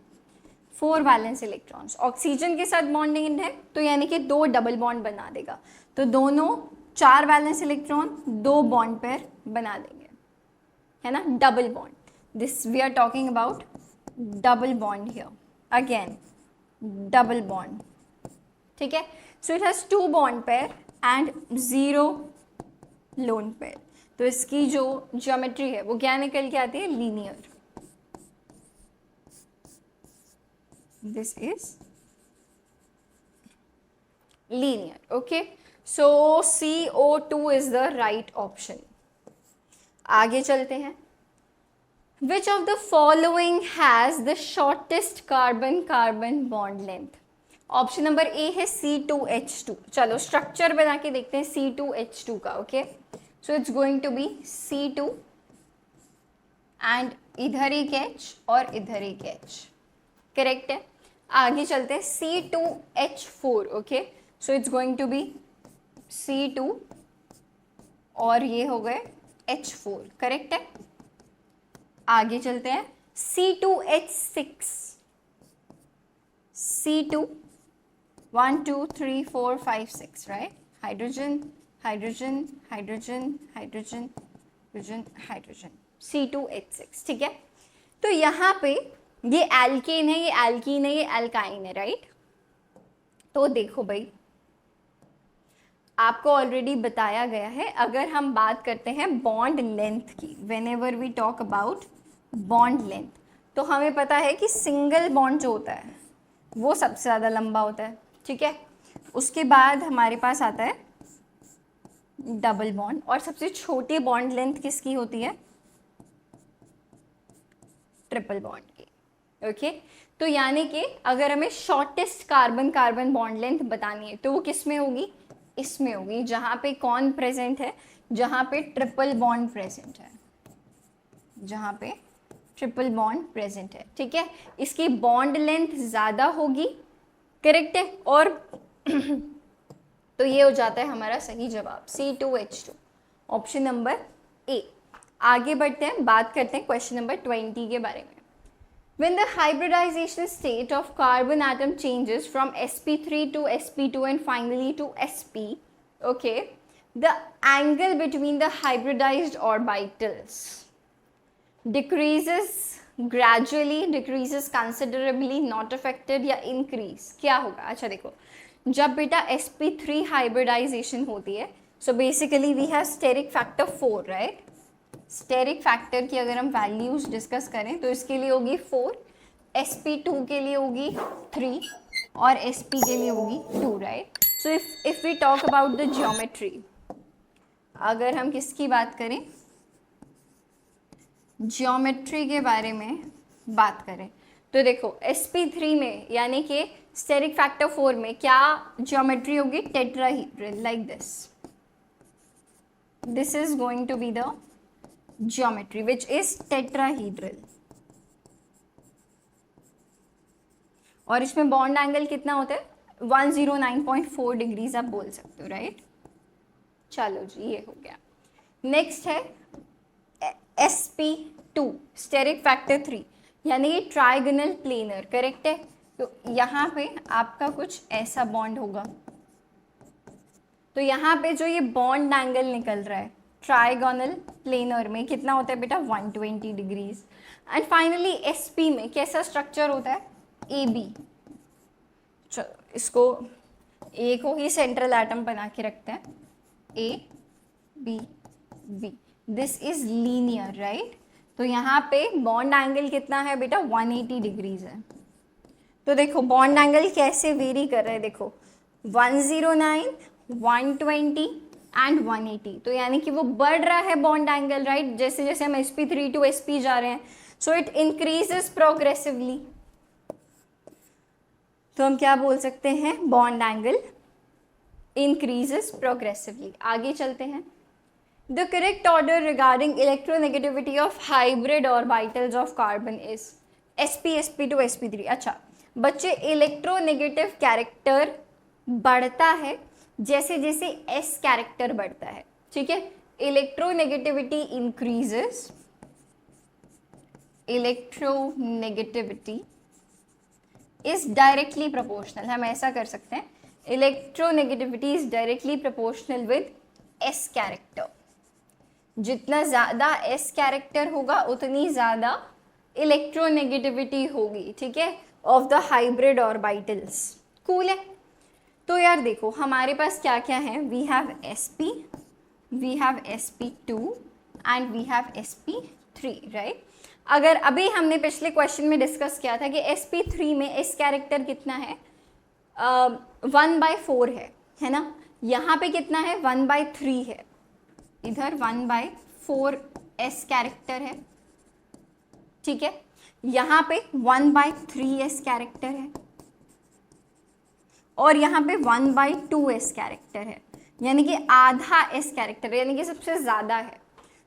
4 वैलेंस इलेक्ट्रॉन्स ऑक्सीजन के साथ बॉन्डिंग है, तो यानी कि 2 डबल बॉन्ड बना देगा, तो दोनों 4 वैलेंस इलेक्ट्रॉन 2 बॉन्ड पेयर बना देंगे, है ना, double bond. This we are talking about double bond here, again double bond, ठीक है। So it has 2 bond pair and 0 lone pair. तो इसकी जो ज्योमेट्री है वो क्या निकल के आती है, linear. This is linear, okay. So CO2 is the right option. आगे चलते हैं। Which of the following has the shortest carbon carbon bond length. Option number A है C2H2। चलो स्ट्रक्चर बना के देखते हैं C2H2 का, okay. So it's going to be C2 and इधर एक H और इधर एक H, करेक्ट है। आगे चलते हैं C2H4, okay. So it's going to be C2 और ये हो गए H4, करेक्ट है। आगे चलते हैं C2H6, C2 1 2 3 4 5 6, right. Hydrogen hydrogen hydrogen hydrogen hydrogen hydrogen, C2H6, ठीक है। तो यहाँ पे ये एल्केन है, ये एल्कीन है, ये एल्काइन है, राइट। तो देखो भाई, आपको ऑलरेडी बताया गया है, अगर हम बात करते हैं बॉन्ड लेंथ की, whenever we talk about bond length, तो हमें पता है कि सिंगल बॉन्ड जो होता है वो सबसे ज़्यादा लंबा होता है, ठीक है। उसके बाद हमारे पास आता है डबल बॉन्ड, और सबसे छोटी बॉन्ड लेंथ किसकी होती है, ट्रिपल बॉन्ड की, ओके। तो यानी कि अगर हमें shortest carbon carbon bond length बतानी है तो वो किस में होगी, इसमें होगी, जहाँ पे कौन प्रेजेंट है, जहाँ पे ट्रिपल बॉन्ड प्रेजेंट है, जहाँ पे ट्रिपल बॉन्ड प्रेजेंट है, ठीक है। इसकी बॉन्ड लेंथ ज़्यादा होगी, करेक्ट है। और तो ये हो जाता है हमारा सही जवाब C2H2, ऑप्शन नंबर A। आगे बढ़ते हैं, बात करते हैं क्वेश्चन नंबर 20 के बारे में। When the hybridization state of carbon atom changes from sp3 to sp2 and finally to sp, okay, the angle between the hybridized orbitals decreases gradually, decreases considerably, not affected या increase, क्या होगा? अच्छा देखो, जब बेटा sp3 हाइब्रिडाइजेशन होती है, so basically we have steric factor 4, right? Steric factor की अगर हम वैल्यूज डिस्कस करें तो इसके लिए होगी 4, sp2 के लिए होगी 3 और sp के लिए होगी 2, right? So if we talk about the geometry, अगर हम किसकी बात करें, ज्योमेट्री के बारे में बात करें, तो देखो sp3 में यानी कि स्टेरिक फैक्टर 4 में क्या ज्योमेट्री होगी? Tetrahedral, like this is going to be the geometry which is tetrahedral. और इसमें बॉन्ड एंगल कितना होता है? 109.4 डिग्रीज आप बोल सकते हो, राइट? चलो जी, ये हो गया। नेक्स्ट है sp2 स्टेरिक फैक्टर 3 यानी कि ट्राइगोनल प्लेनर, करेक्ट है? तो यहाँ पे आपका कुछ ऐसा बॉन्ड होगा, तो यहाँ पे जो ये बॉन्ड एंगल निकल रहा है ट्राइगोनल प्लेनर में कितना होता है बेटा? 120 डिग्रीज। एंड फाइनली sp में कैसा स्ट्रक्चर होता है? AB। चलो इसको A को ही सेंट्रल एटम बना के रखते हैं, ABB, this is linear, right? तो यहाँ पे बॉन्ड एंगल कितना है बेटा? 180 डिग्रीज है। तो देखो बॉन्ड एंगल कैसे वेरी कर रहा है, देखो 109, 120 एंड 180, तो यानी कि वो बढ़ रहा है बॉन्ड एंगल, राइट? जैसे जैसे हम sp3 टू sp जा रहे हैं, सो इट इंक्रीजेस प्रोग्रेसिवली। तो हम क्या बोल सकते हैं? Bond angle increases progressively. आगे चलते हैं। The correct order regarding electronegativity of hybrid orbitals of carbon is sp, sp2, sp3। अच्छा बच्चे, इलेक्ट्रोनेगेटिव कैरेक्टर बढ़ता है जैसे जैसे s कैरेक्टर बढ़ता है, ठीक है? Electronegativity increases, electronegativity is directly proportional. हम ऐसा कर सकते हैं, electronegativity is directly proportional with s character. जितना ज़्यादा s कैरेक्टर होगा उतनी ज़्यादा इलेक्ट्रोनेगेटिविटी होगी, ठीक है, of the hybrid orbitals. Cool है? तो यार देखो हमारे पास क्या क्या है, we have sp, we have sp2 and we have sp3, right? अगर अभी हमने पिछले क्वेश्चन में डिस्कस किया था कि sp3 में s कैरेक्टर कितना है? 1/4 है ना? यहाँ पे कितना है? 1/3 है। इधर 1/4 s कैरेक्टर है, ठीक है? यहाँ पे 1/3 s कैरेक्टर है और यहाँ पे 1/2 s कैरेक्टर है, यानी कि आधा s कैरेक्टर है, यानी कि सबसे ज़्यादा है।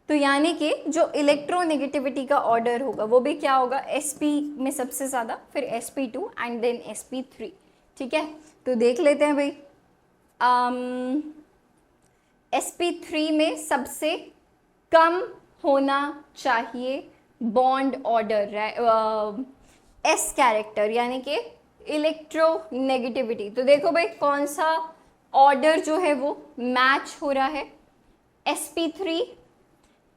तो यानी कि जो इलेक्ट्रोनेगेटिविटी का ऑर्डर होगा वो भी क्या होगा? sp में सबसे ज़्यादा, फिर sp2 एंड देन sp3, ठीक है? तो देख लेते हैं भाई, sp3 में सबसे कम होना चाहिए बॉन्ड ऑर्डर, s कैरेक्टर यानी कि इलेक्ट्रोनेगेटिविटी। तो देखो भाई कौन सा ऑर्डर जो है वो मैच हो रहा है? sp3,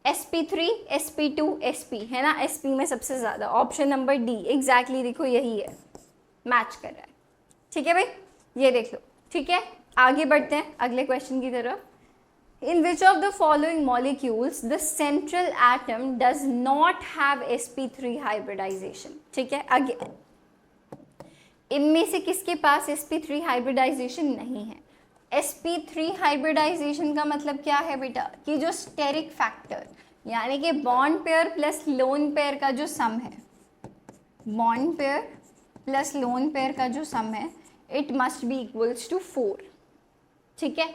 sp3, sp2, sp, है ना? sp में सबसे ज़्यादा, ऑप्शन नंबर डी एग्जैक्टली, देखो यही है, मैच कर रहा है, ठीक है भाई? ये देख लो, ठीक है? आगे बढ़ते हैं अगले क्वेश्चन की तरफ। In which of the following molecules the central atom does not have sp3 hybridization? ठीक है, आगे इनमें से किसके पास sp3 हाइब्रिडाइजेशन नहीं है? sp3 हाइब्रिडाइजेशन का मतलब क्या है बेटा? कि जो स्टेरिक फैक्टर यानी कि bond pair plus lone pair का जो सम है, bond pair plus lone pair का जो सम है, it must be equals to 4, ठीक है?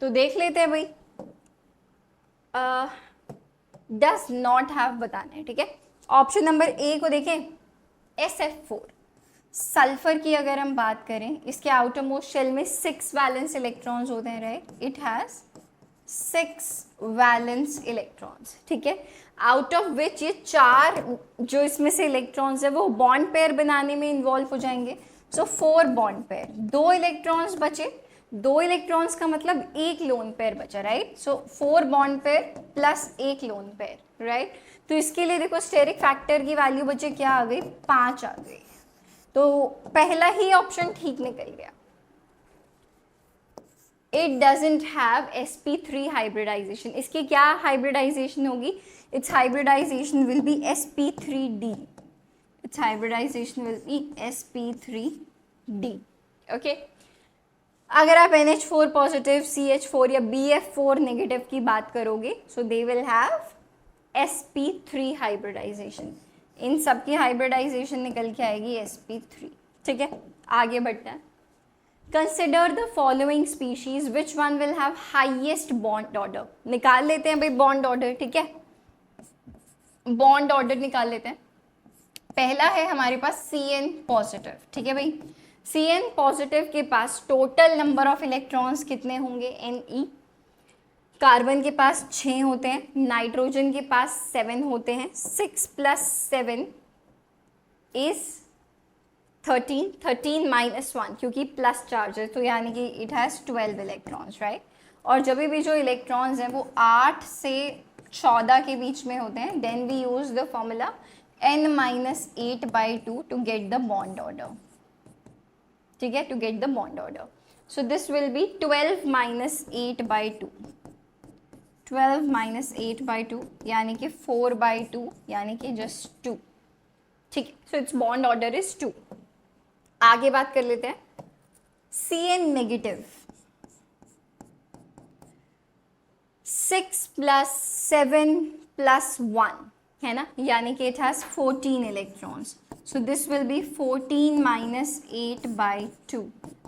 तो देख लेते हैं भाई, डज नॉट हैव बताना है, ठीक है? ऑप्शन नंबर ए को देखें, SF4 सल्फर की अगर हम बात करें, इसके आउटर मोस्ट शेल में 6 वैलेंस इलेक्ट्रॉन्स होते हैं, right? It has 6 valence electrons, ठीक है? आउट ऑफ विच ये 4 जो इसमें से इलेक्ट्रॉन्स है वो बॉन्ड पेयर बनाने में इन्वॉल्व हो जाएंगे। सो 4 बॉन्ड पेयर, 2 इलेक्ट्रॉन्स बचे, 2 इलेक्ट्रॉन्स का मतलब 1 लोन पेयर बचा, राइट? सो 4 bond pair plus 1 lone pair, right. तो इसके लिए देखो स्टेरिक फैक्टर की वैल्यू बचे क्या आ गई, 5 आ गई। तो पहला ही ऑप्शन ठीक निकल गया। It doesn't have sp3 hybridization. इसकी क्या हाइब्रिडाइजेशन होगी, it's hybridization will be sp3d। It's hybridization will be sp3d। Okay, अगर आप NH4 पॉजिटिव, CH4 या BF4 नेगेटिव की बात करोगे, so they will have sp3 hybridization. इन सब की हाइब्रिडाइजेशन निकल के आएगी sp3। ठीक है, आगे बढ़ते हैं। Consider the following species which one will have highest bond order. निकाल लेते हैं भाई बॉन्ड ऑर्डर। ठीक है, बॉन्ड ऑर्डर निकाल लेते हैं। पहला है हमारे पास CN पॉजिटिव। ठीक है भाई, CN पॉजिटिव के पास टोटल नंबर ऑफ इलेक्ट्रॉन्स कितने होंगे, Ne। कार्बन के पास 6 होते हैं, नाइट्रोजन के पास 7 होते हैं। 6 + 7 इज 13, 13 - 1 क्योंकि प्लस चार्ज है, तो यानी कि इट हैज़ 12 इलेक्ट्रॉन्स, राइट। और जब भी जो इलेक्ट्रॉन्स हैं वो 8 से 14 के बीच में होते हैं, then we use the formula n-8/2 to get the bond order. ठीक है, to get the bond order. So this will be 12 - 8/2। 12 - 8/2 यानी कि 4/2 यानी कि जस्ट 2। ठीक है, so it's bond order is 2। आगे बात कर लेते हैं CN नेगेटिव। 6 + 7 + 1 है ना, यानी कि it has 14 electrons. So this will B 14 - 8/2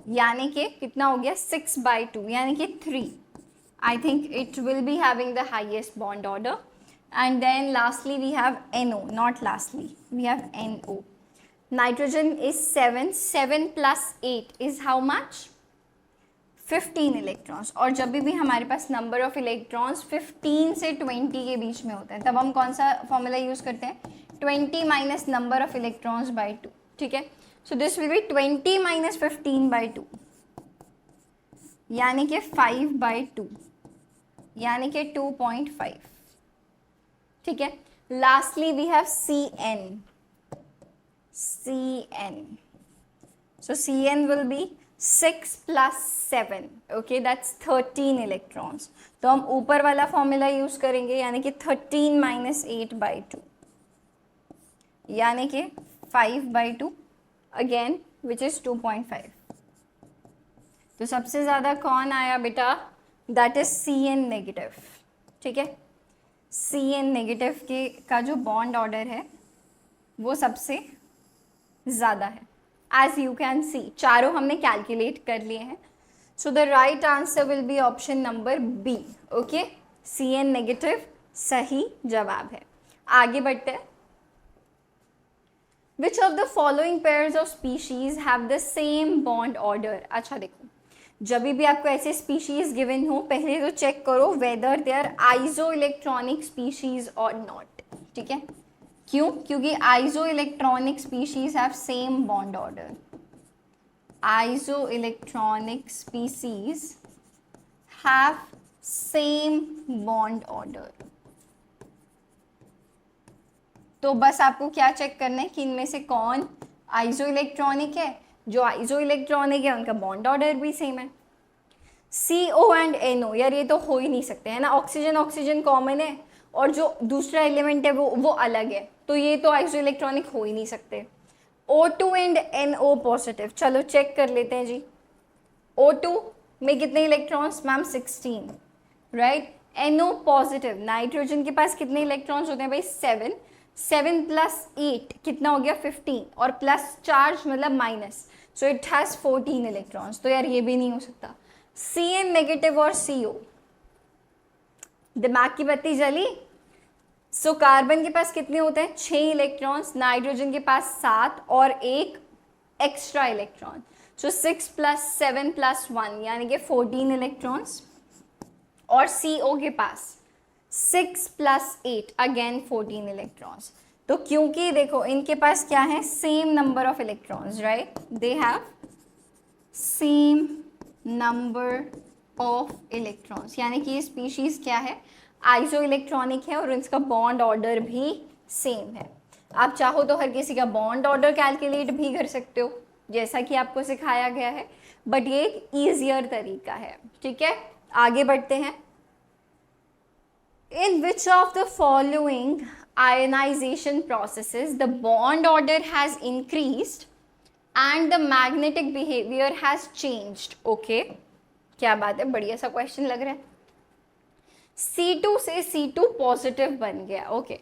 यानी कि कितना हो गया, 6/2 यानी कि 3। I think it will be having the highest bond order. And then lastly we have NO, not lastly, we have NO. Nitrogen is 7, 7 + 8 is how much? 15 electrons. और जब भी हमारे पास नंबर ऑफ इलेक्ट्रॉन्स 15 से 20 के बीच में होता है, तब हम कौन सा फॉर्मूला यूज करते हैं, 20 minus number of electrons by 2। ठीक है, सो दिस विल बी 20 - 15/2 यानी कि 5/2 यानी कि 2.5। ठीक है, lastly we have CN। So CN will be 6 + 7, okay, that's 13 electrons। तो हम ऊपर वाला फॉर्मूला यूज करेंगे यानी कि 13 - 8/2 यानी कि 5/2 अगेन विच इज 2.5। तो सबसे ज्यादा कौन आया बेटा, दैट इज CN नेगेटिव। ठीक है, CN नेगेटिव के का जो बॉन्ड ऑर्डर है वो सबसे ज़्यादा है। एज यू कैन सी चारों हमने कैलकुलेट कर लिए हैं। So the right answer will be option number B। Okay, CN negative सही जवाब है। आगे बढ़ते हैं। Which of the following pairs of species have the same bond order. अच्छा देखो, जब भी आपको ऐसे स्पीशीज गिवन हो, पहले तो चेक करो whether they are iso electronic species और नॉट। ठीक है, क्यों, क्योंकि iso electronic species have same bond order. Iso electronic species have same bond order. तो बस आपको क्या चेक करना है कि इनमें से कौन आइसो इलेक्ट्रॉनिक है। जो आइसो इलेक्ट्रॉनिक है उनका बॉन्ड ऑर्डर भी सेम है। CO एंड NO, यार ये तो हो ही नहीं सकते है ना, ऑक्सीजन ऑक्सीजन कॉमन है और जो दूसरा एलिमेंट है वो अलग है, तो ये तो आइसो इलेक्ट्रॉनिक हो ही नहीं सकते। O2 एंड NO पॉजिटिव, चलो चेक कर लेते हैं जी। O2 में कितने electrons ma'am, 16, right. NO positive, nitrogen के पास कितने इलेक्ट्रॉन्स होते हैं भाई, 7। 7 + 8 कितना हो गया, 15, और प्लस चार्ज मतलब minus, so it has 14 electrons. तो यार ये भी नहीं हो सकता। CN नेगेटिव और CO, दिमाग की बत्ती जली। सो कार्बन के पास कितने होते हैं, 6 इलेक्ट्रॉन्स, नाइट्रोजन के पास 7 और एक एक्स्ट्रा इलेक्ट्रॉन। सो 6 + 7 + 1 यानी कि 14 इलेक्ट्रॉन्स। और CO के पास 6 + 8 अगेन 14 इलेक्ट्रॉन्स। तो क्योंकि देखो इनके पास क्या है, same number of electrons, right, they have same number of electrons, यानी कि ये स्पीशीज क्या है, आइसो इलेक्ट्रॉनिक है और इसका बॉन्ड ऑर्डर भी सेम है। आप चाहो तो हर किसी का बॉन्ड ऑर्डर कैलकुलेट भी कर सकते हो जैसा कि आपको सिखाया गया है, बट ये एक ईजियर तरीका है। ठीक है, आगे बढ़ते हैं। In which of the following ionization processes the bond order has increased and the magnetic behaviour has changed. Okay, क्या बात है, बढ़िया सा क्वेश्चन लग रहा है। C2 से C2 पॉजिटिव बन गया। ओके,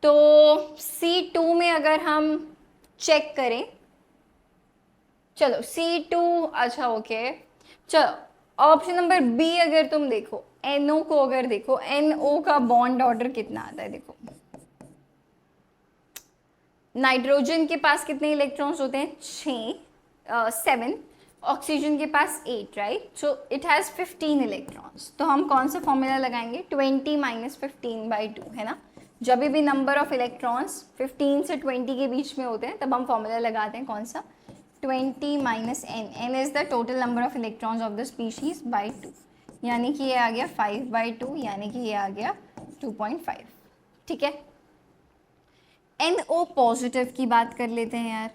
तो C2 में अगर हम चेक करें, चलो C2, अच्छा ओके, चलो ऑप्शन नंबर बी अगर तुम देखो, NO को अगर देखो, NO का बॉन्ड ऑर्डर कितना आता है, देखो नाइट्रोजन के पास कितने इलेक्ट्रॉन्स होते हैं, 7, ऑक्सीजन के पास 8, right, so it has 15 electrons. तो हम कौन सा फॉर्मूला लगाएंगे, 20 - 15/2, है ना। जब भी नंबर ऑफ इलेक्ट्रॉन्स 15 से 20 के बीच में होते हैं तब हम फॉर्मूला लगाते हैं कौन सा, 20 - n, n is the total number of electrons of the species by 2, यानी कि ये आ गया 5/2, यानी कि ये आ गया 2.5। ठीक है, NO पॉजिटिव की बात कर लेते हैं यार,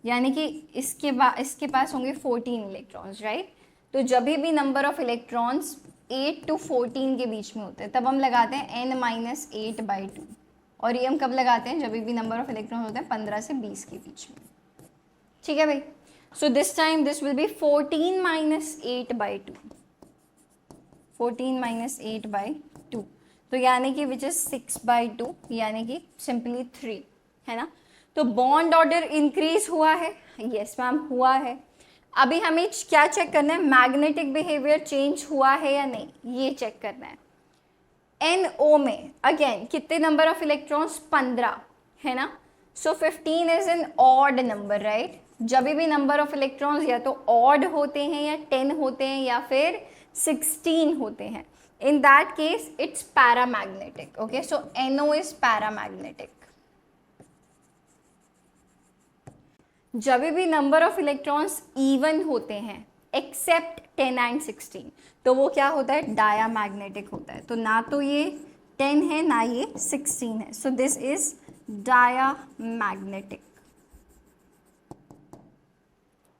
यानी कि इसके पास होंगे 14 इलेक्ट्रॉन्स, राइट। तो जब भी नंबर ऑफ इलेक्ट्रॉन्स 8 to 14 के बीच में होते हैं तब हम लगाते हैं n - 8/2, और ये हम कब लगाते हैं, जब भी नंबर ऑफ इलेक्ट्रॉन्स होते हैं 15 से 20 के बीच में। ठीक है भाई, सो this time this will B 14 - 8/2, 14 - 8/2, तो यानी कि विच इज 6/2, यानी कि सिंपली 3, है ना। तो बॉन्ड ऑर्डर इंक्रीज हुआ है, यस मैम हुआ है। अभी हमें क्या चेक करना है, मैग्नेटिक बिहेवियर चेंज हुआ है या नहीं, ये चेक करना है। NO में अगेन कितने नंबर ऑफ इलेक्ट्रॉन्स, 15, है ना। सो 15 is an odd number, right. जब भी नंबर ऑफ इलेक्ट्रॉन्स या तो ऑड होते हैं या 10 होते हैं या फिर 16 होते हैं, in that case it's paramagnetic. Okay, so NO is paramagnetic. जब भी नंबर ऑफ इलेक्ट्रॉन्स इवन होते हैं एक्सेप्ट 10 and 16, तो वो क्या होता है, डायामैग्नेटिक होता है। तो ना तो ये 10 है ना ये 16 है, सो दिस इज डायामैग्नेटिक।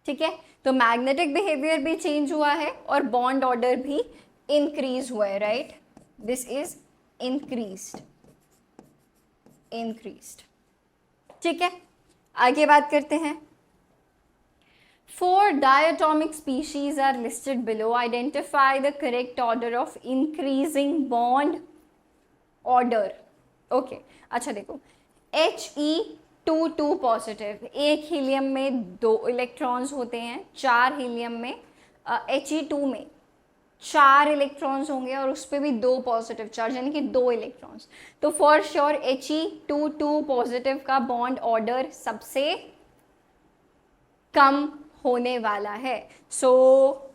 ठीक है, तो मैग्नेटिक बिहेवियर भी चेंज हुआ है और बॉन्ड ऑर्डर भी इंक्रीज हुआ है, राइट। This is increased. ठीक है, आगे बात करते हैं। 4 diatomic species are listed below. Identify the correct order of increasing bond order. Okay, अच्छा देखो, He22 पॉजिटिव, एक हीलियम में 2 इलेक्ट्रॉन्स होते हैं, 4 हीलियम में, He2 में 4 इलेक्ट्रॉन्स होंगे और उस पर भी 2 पॉजिटिव चार्ज, यानी कि 2 इलेक्ट्रॉन्स। तो फॉर श्योर He22 पॉजिटिव का बॉन्ड ऑर्डर सबसे कम होने वाला है। So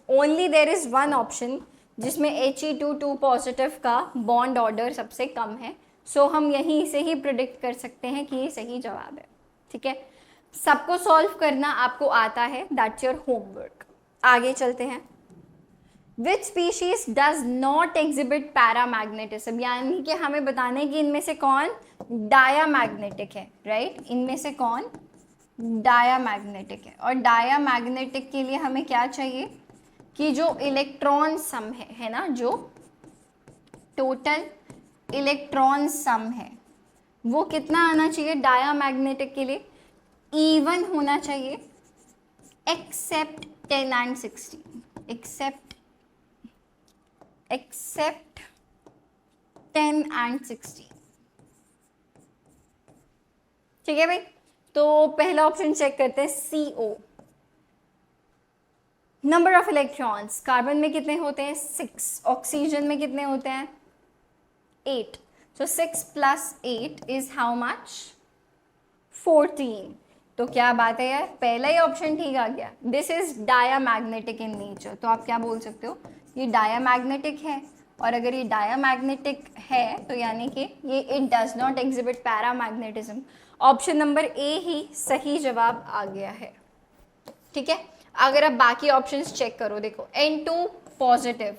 only there is one option जिसमें He22 पॉजिटिव का बॉन्ड ऑर्डर सबसे कम है। सो हम यहीं से ही प्रिडिक्ट कर सकते हैं कि ये सही जवाब है। ठीक है, सबको सॉल्व करना आपको आता है, दैट्स योर होमवर्क। आगे चलते हैं। Which species does not exhibit paramagnetism, यानी कि हमें बताना है कि इनमें से कौन डायामैग्नेटिक है, राइट। इनमें से कौन डायामैग्नेटिक है, और डायामैग्नेटिक के लिए हमें क्या चाहिए कि जो इलेक्ट्रॉन सम है ना, जो टोटल इलेक्ट्रॉन सम है वो कितना आना चाहिए डायामैग्नेटिक के लिए, इवन होना चाहिए एक्सेप्ट 10 and 16, एक्सेप्ट 10 and 16। ठीक है भाई, तो पहला ऑप्शन चेक करते हैं, CO। Number of electrons, carbon में कितने होते हैं, 6, ऑक्सीजन में कितने होते हैं, 8। सो 6 + 8 इज हाउ मच, 14। तो क्या बात है यार, पहला ही ऑप्शन ठीक आ गया। This is diamagnetic in nature, तो आप क्या बोल सकते हो, ये डायामैग्नेटिक है। और अगर ये डायामैग्नेटिक है तो यानी कि ये it does not exhibit paramagnetism. Option number A ही सही जवाब आ गया है। ठीक है, अगर आप बाकी ऑप्शंस चेक करो, देखो N2 पॉजिटिव,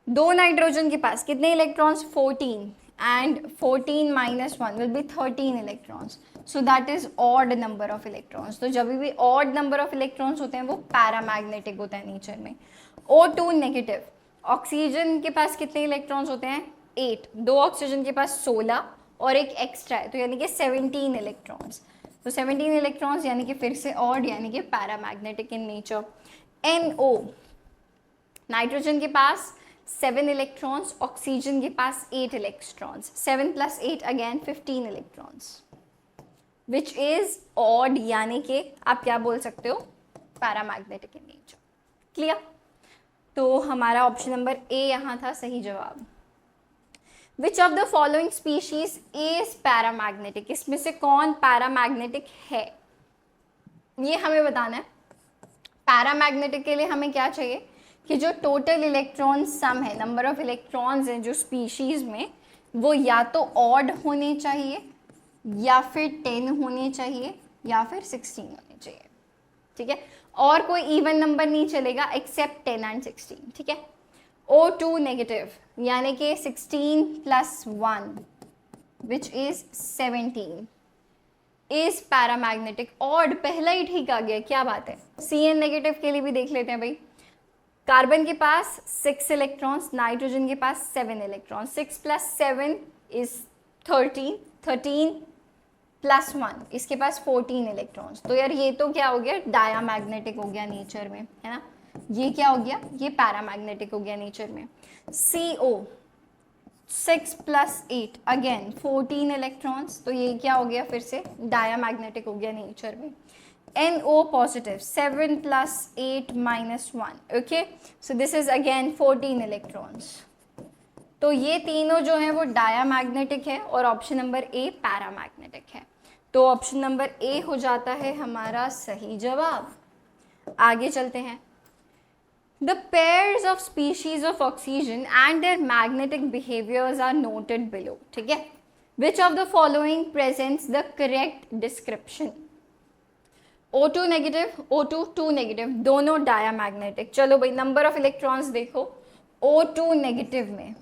दो नाइट्रोजन के पास कितने electrons, 14, and 14 minus 1 will be 13 electrons, so that is odd number of electrons. तो जब भी ऑड नंबर ऑफ इलेक्ट्रॉन्स होते हैं वो पैरामैग्नेटिक होता है नेचर में। O2 नेगेटिव, ऑक्सीजन के पास कितने इलेक्ट्रॉन्स होते हैं, 8, दो ऑक्सीजन के पास 16 और एक एक्स्ट्रा है, तो यानी कि 17 इलेक्ट्रॉन्स। तो 17 इलेक्ट्रॉन्स यानी कि फिर से ऑड यानी कि paramagnetic in nature. NO, nitrogen के पास 7 इलेक्ट्रॉन्स, ऑक्सीजन के पास 8 electrons, 7 + 8 again 15 electrons, which is odd यानी कि आप क्या बोल सकते हो, पैरामैग्नेटिक इन नेचर। क्लियर? तो हमारा ऑप्शन नंबर ए यहाँ था सही जवाब। विच of the following species is paramagnetic, इसमें से कौन पैरामैग्नेटिक है ये हमें बताना है। पैरामैग्नेटिक के लिए हमें क्या चाहिए कि जो टोटल इलेक्ट्रॉन सम है, नंबर ऑफ इलेक्ट्रॉन्स हैं जो स्पीशीज में, वो या तो ऑड होने चाहिए या फिर 10 होने चाहिए या फिर 16 होने चाहिए। ठीक है, और कोई इवन नंबर नहीं चलेगा एक्सेप्ट 10 एंड 16। ठीक है, O2 नेगेटिव यानी कि 16 + 1 which is 17 is paramagnetic. Odd पहला ही ठीक आ गया, क्या बात है। Cn नेगेटिव के लिए भी देख लेते हैं भाई। कार्बन के पास 6 इलेक्ट्रॉन्स, नाइट्रोजन के पास 7 इलेक्ट्रॉन्स, 6 + 7 इज 13, 13 + 1 इसके पास 14 इलेक्ट्रॉन्स। तो यार ये तो क्या हो गया, डायामैग्नेटिक हो गया नेचर में, है ना। ये क्या हो गया, ये पैरामैग्नेटिक हो गया नेचर में। CO 6 + 8 अगेन 14 इलेक्ट्रॉन्स, तो ये क्या हो गया, फिर से डायामैग्नेटिक हो गया नेचर में। NO positive 7 + 8 - 1, okay, so this is again 14 electrons. तो ये तीनों जो है वो डायामैग्नेटिक है और ऑप्शन नंबर ए पैरामैग्नेटिक है। तो ऑप्शन नंबर ए हो जाता है हमारा सही जवाब। आगे चलते हैं। The pairs of species of oxygen and their magnetic behaviors are noted below. ठीक है, which of the following presents the correct description? O2 negative, O2 2 negative, दोनों डायामैग्नेटिक। चलो भाई नंबर ऑफ इलेक्ट्रॉन्स देखो, O2 नेगेटिव में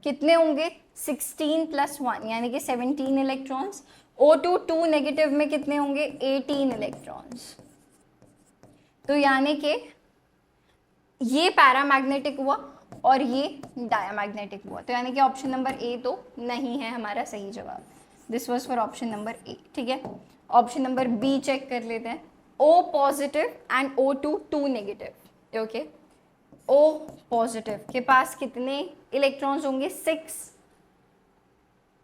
कितने होंगे, 16 + 1 यानी कि 17 इलेक्ट्रॉन्स। O2 2 नेगेटिव में कितने होंगे, 18 इलेक्ट्रॉन्स। तो यानी कि ये पैरामैग्नेटिक हुआ और ये डायामैग्नेटिक हुआ, तो यानी कि ऑप्शन नंबर ए तो नहीं है हमारा सही जवाब। This was for option number ए। ठीक है, ऑप्शन नंबर बी चेक कर लेते हैं। O positive and O2 2 negative, okay. O positive के पास कितने इलेक्ट्रॉन्स होंगे, 6,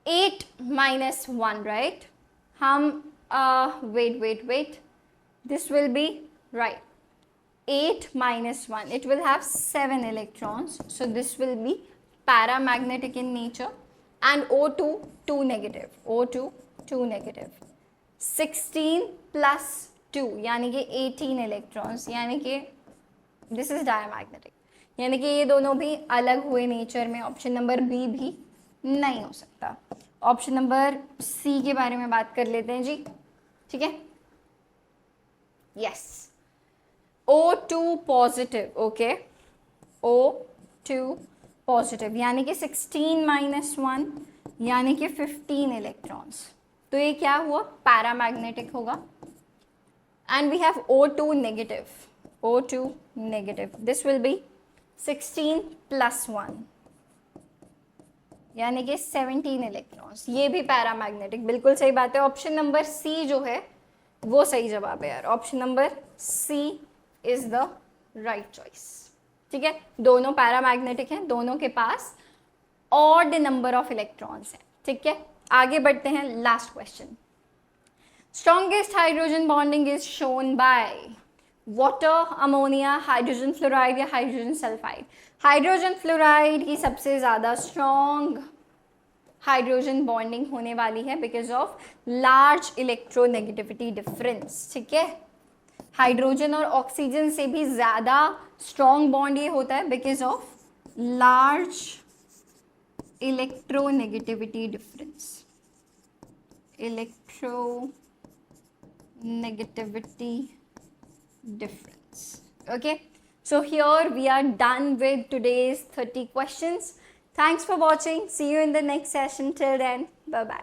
8 - 1, राइट। हम wait, this will be right, 8 - 1, it will have 7 electrons, so this will be paramagnetic in nature. And O2 2 negative, O2 2 negative, 16 + 2 यानी कि 18 electrons, यानी कि this is diamagnetic, यानी कि ये दोनों भी अलग हुए नेचर में। ऑप्शन नंबर बी भी नहीं हो सकता। ऑप्शन नंबर सी के बारे में बात कर लेते हैं जी। ठीक है, yes, O2 positive, okay, O2 positive यानी कि 16 - 1 यानी कि 15 इलेक्ट्रॉन्स। तो ये क्या हुआ, पैरामैग्नेटिक होगा। And we have O2 negative, O2 negative, this will be 16 + 1 यानी कि 17 इलेक्ट्रॉन्स। ये भी पैरामैग्नेटिक, बिल्कुल सही बात है। ऑप्शन नंबर सी जो है वो सही जवाब है यार, option number C is the right choice. ठीक है, दोनों पैरामैग्नेटिक हैं, दोनों के पास ऑड नंबर ऑफ इलेक्ट्रॉन्स हैं। ठीक है, आगे बढ़ते हैं। Last question, strongest hydrogen bonding is shown by water, ammonia, hydrogen fluoride या हाइड्रोजन सल्फाइड। हाइड्रोजन फ्लोराइड की सबसे ज़्यादा स्ट्रॉन्ग हाइड्रोजन बॉन्डिंग होने वाली है because of large electronegativity difference. ठीक है, हाइड्रोजन और ऑक्सीजन से भी ज़्यादा स्ट्रॉन्ग बॉन्ड ये होता है because of large electronegativity difference, electronegativity difference. Okay, So here we are done with today's 30 questions. Thanks for watching. See you in the next session. Till then, bye bye.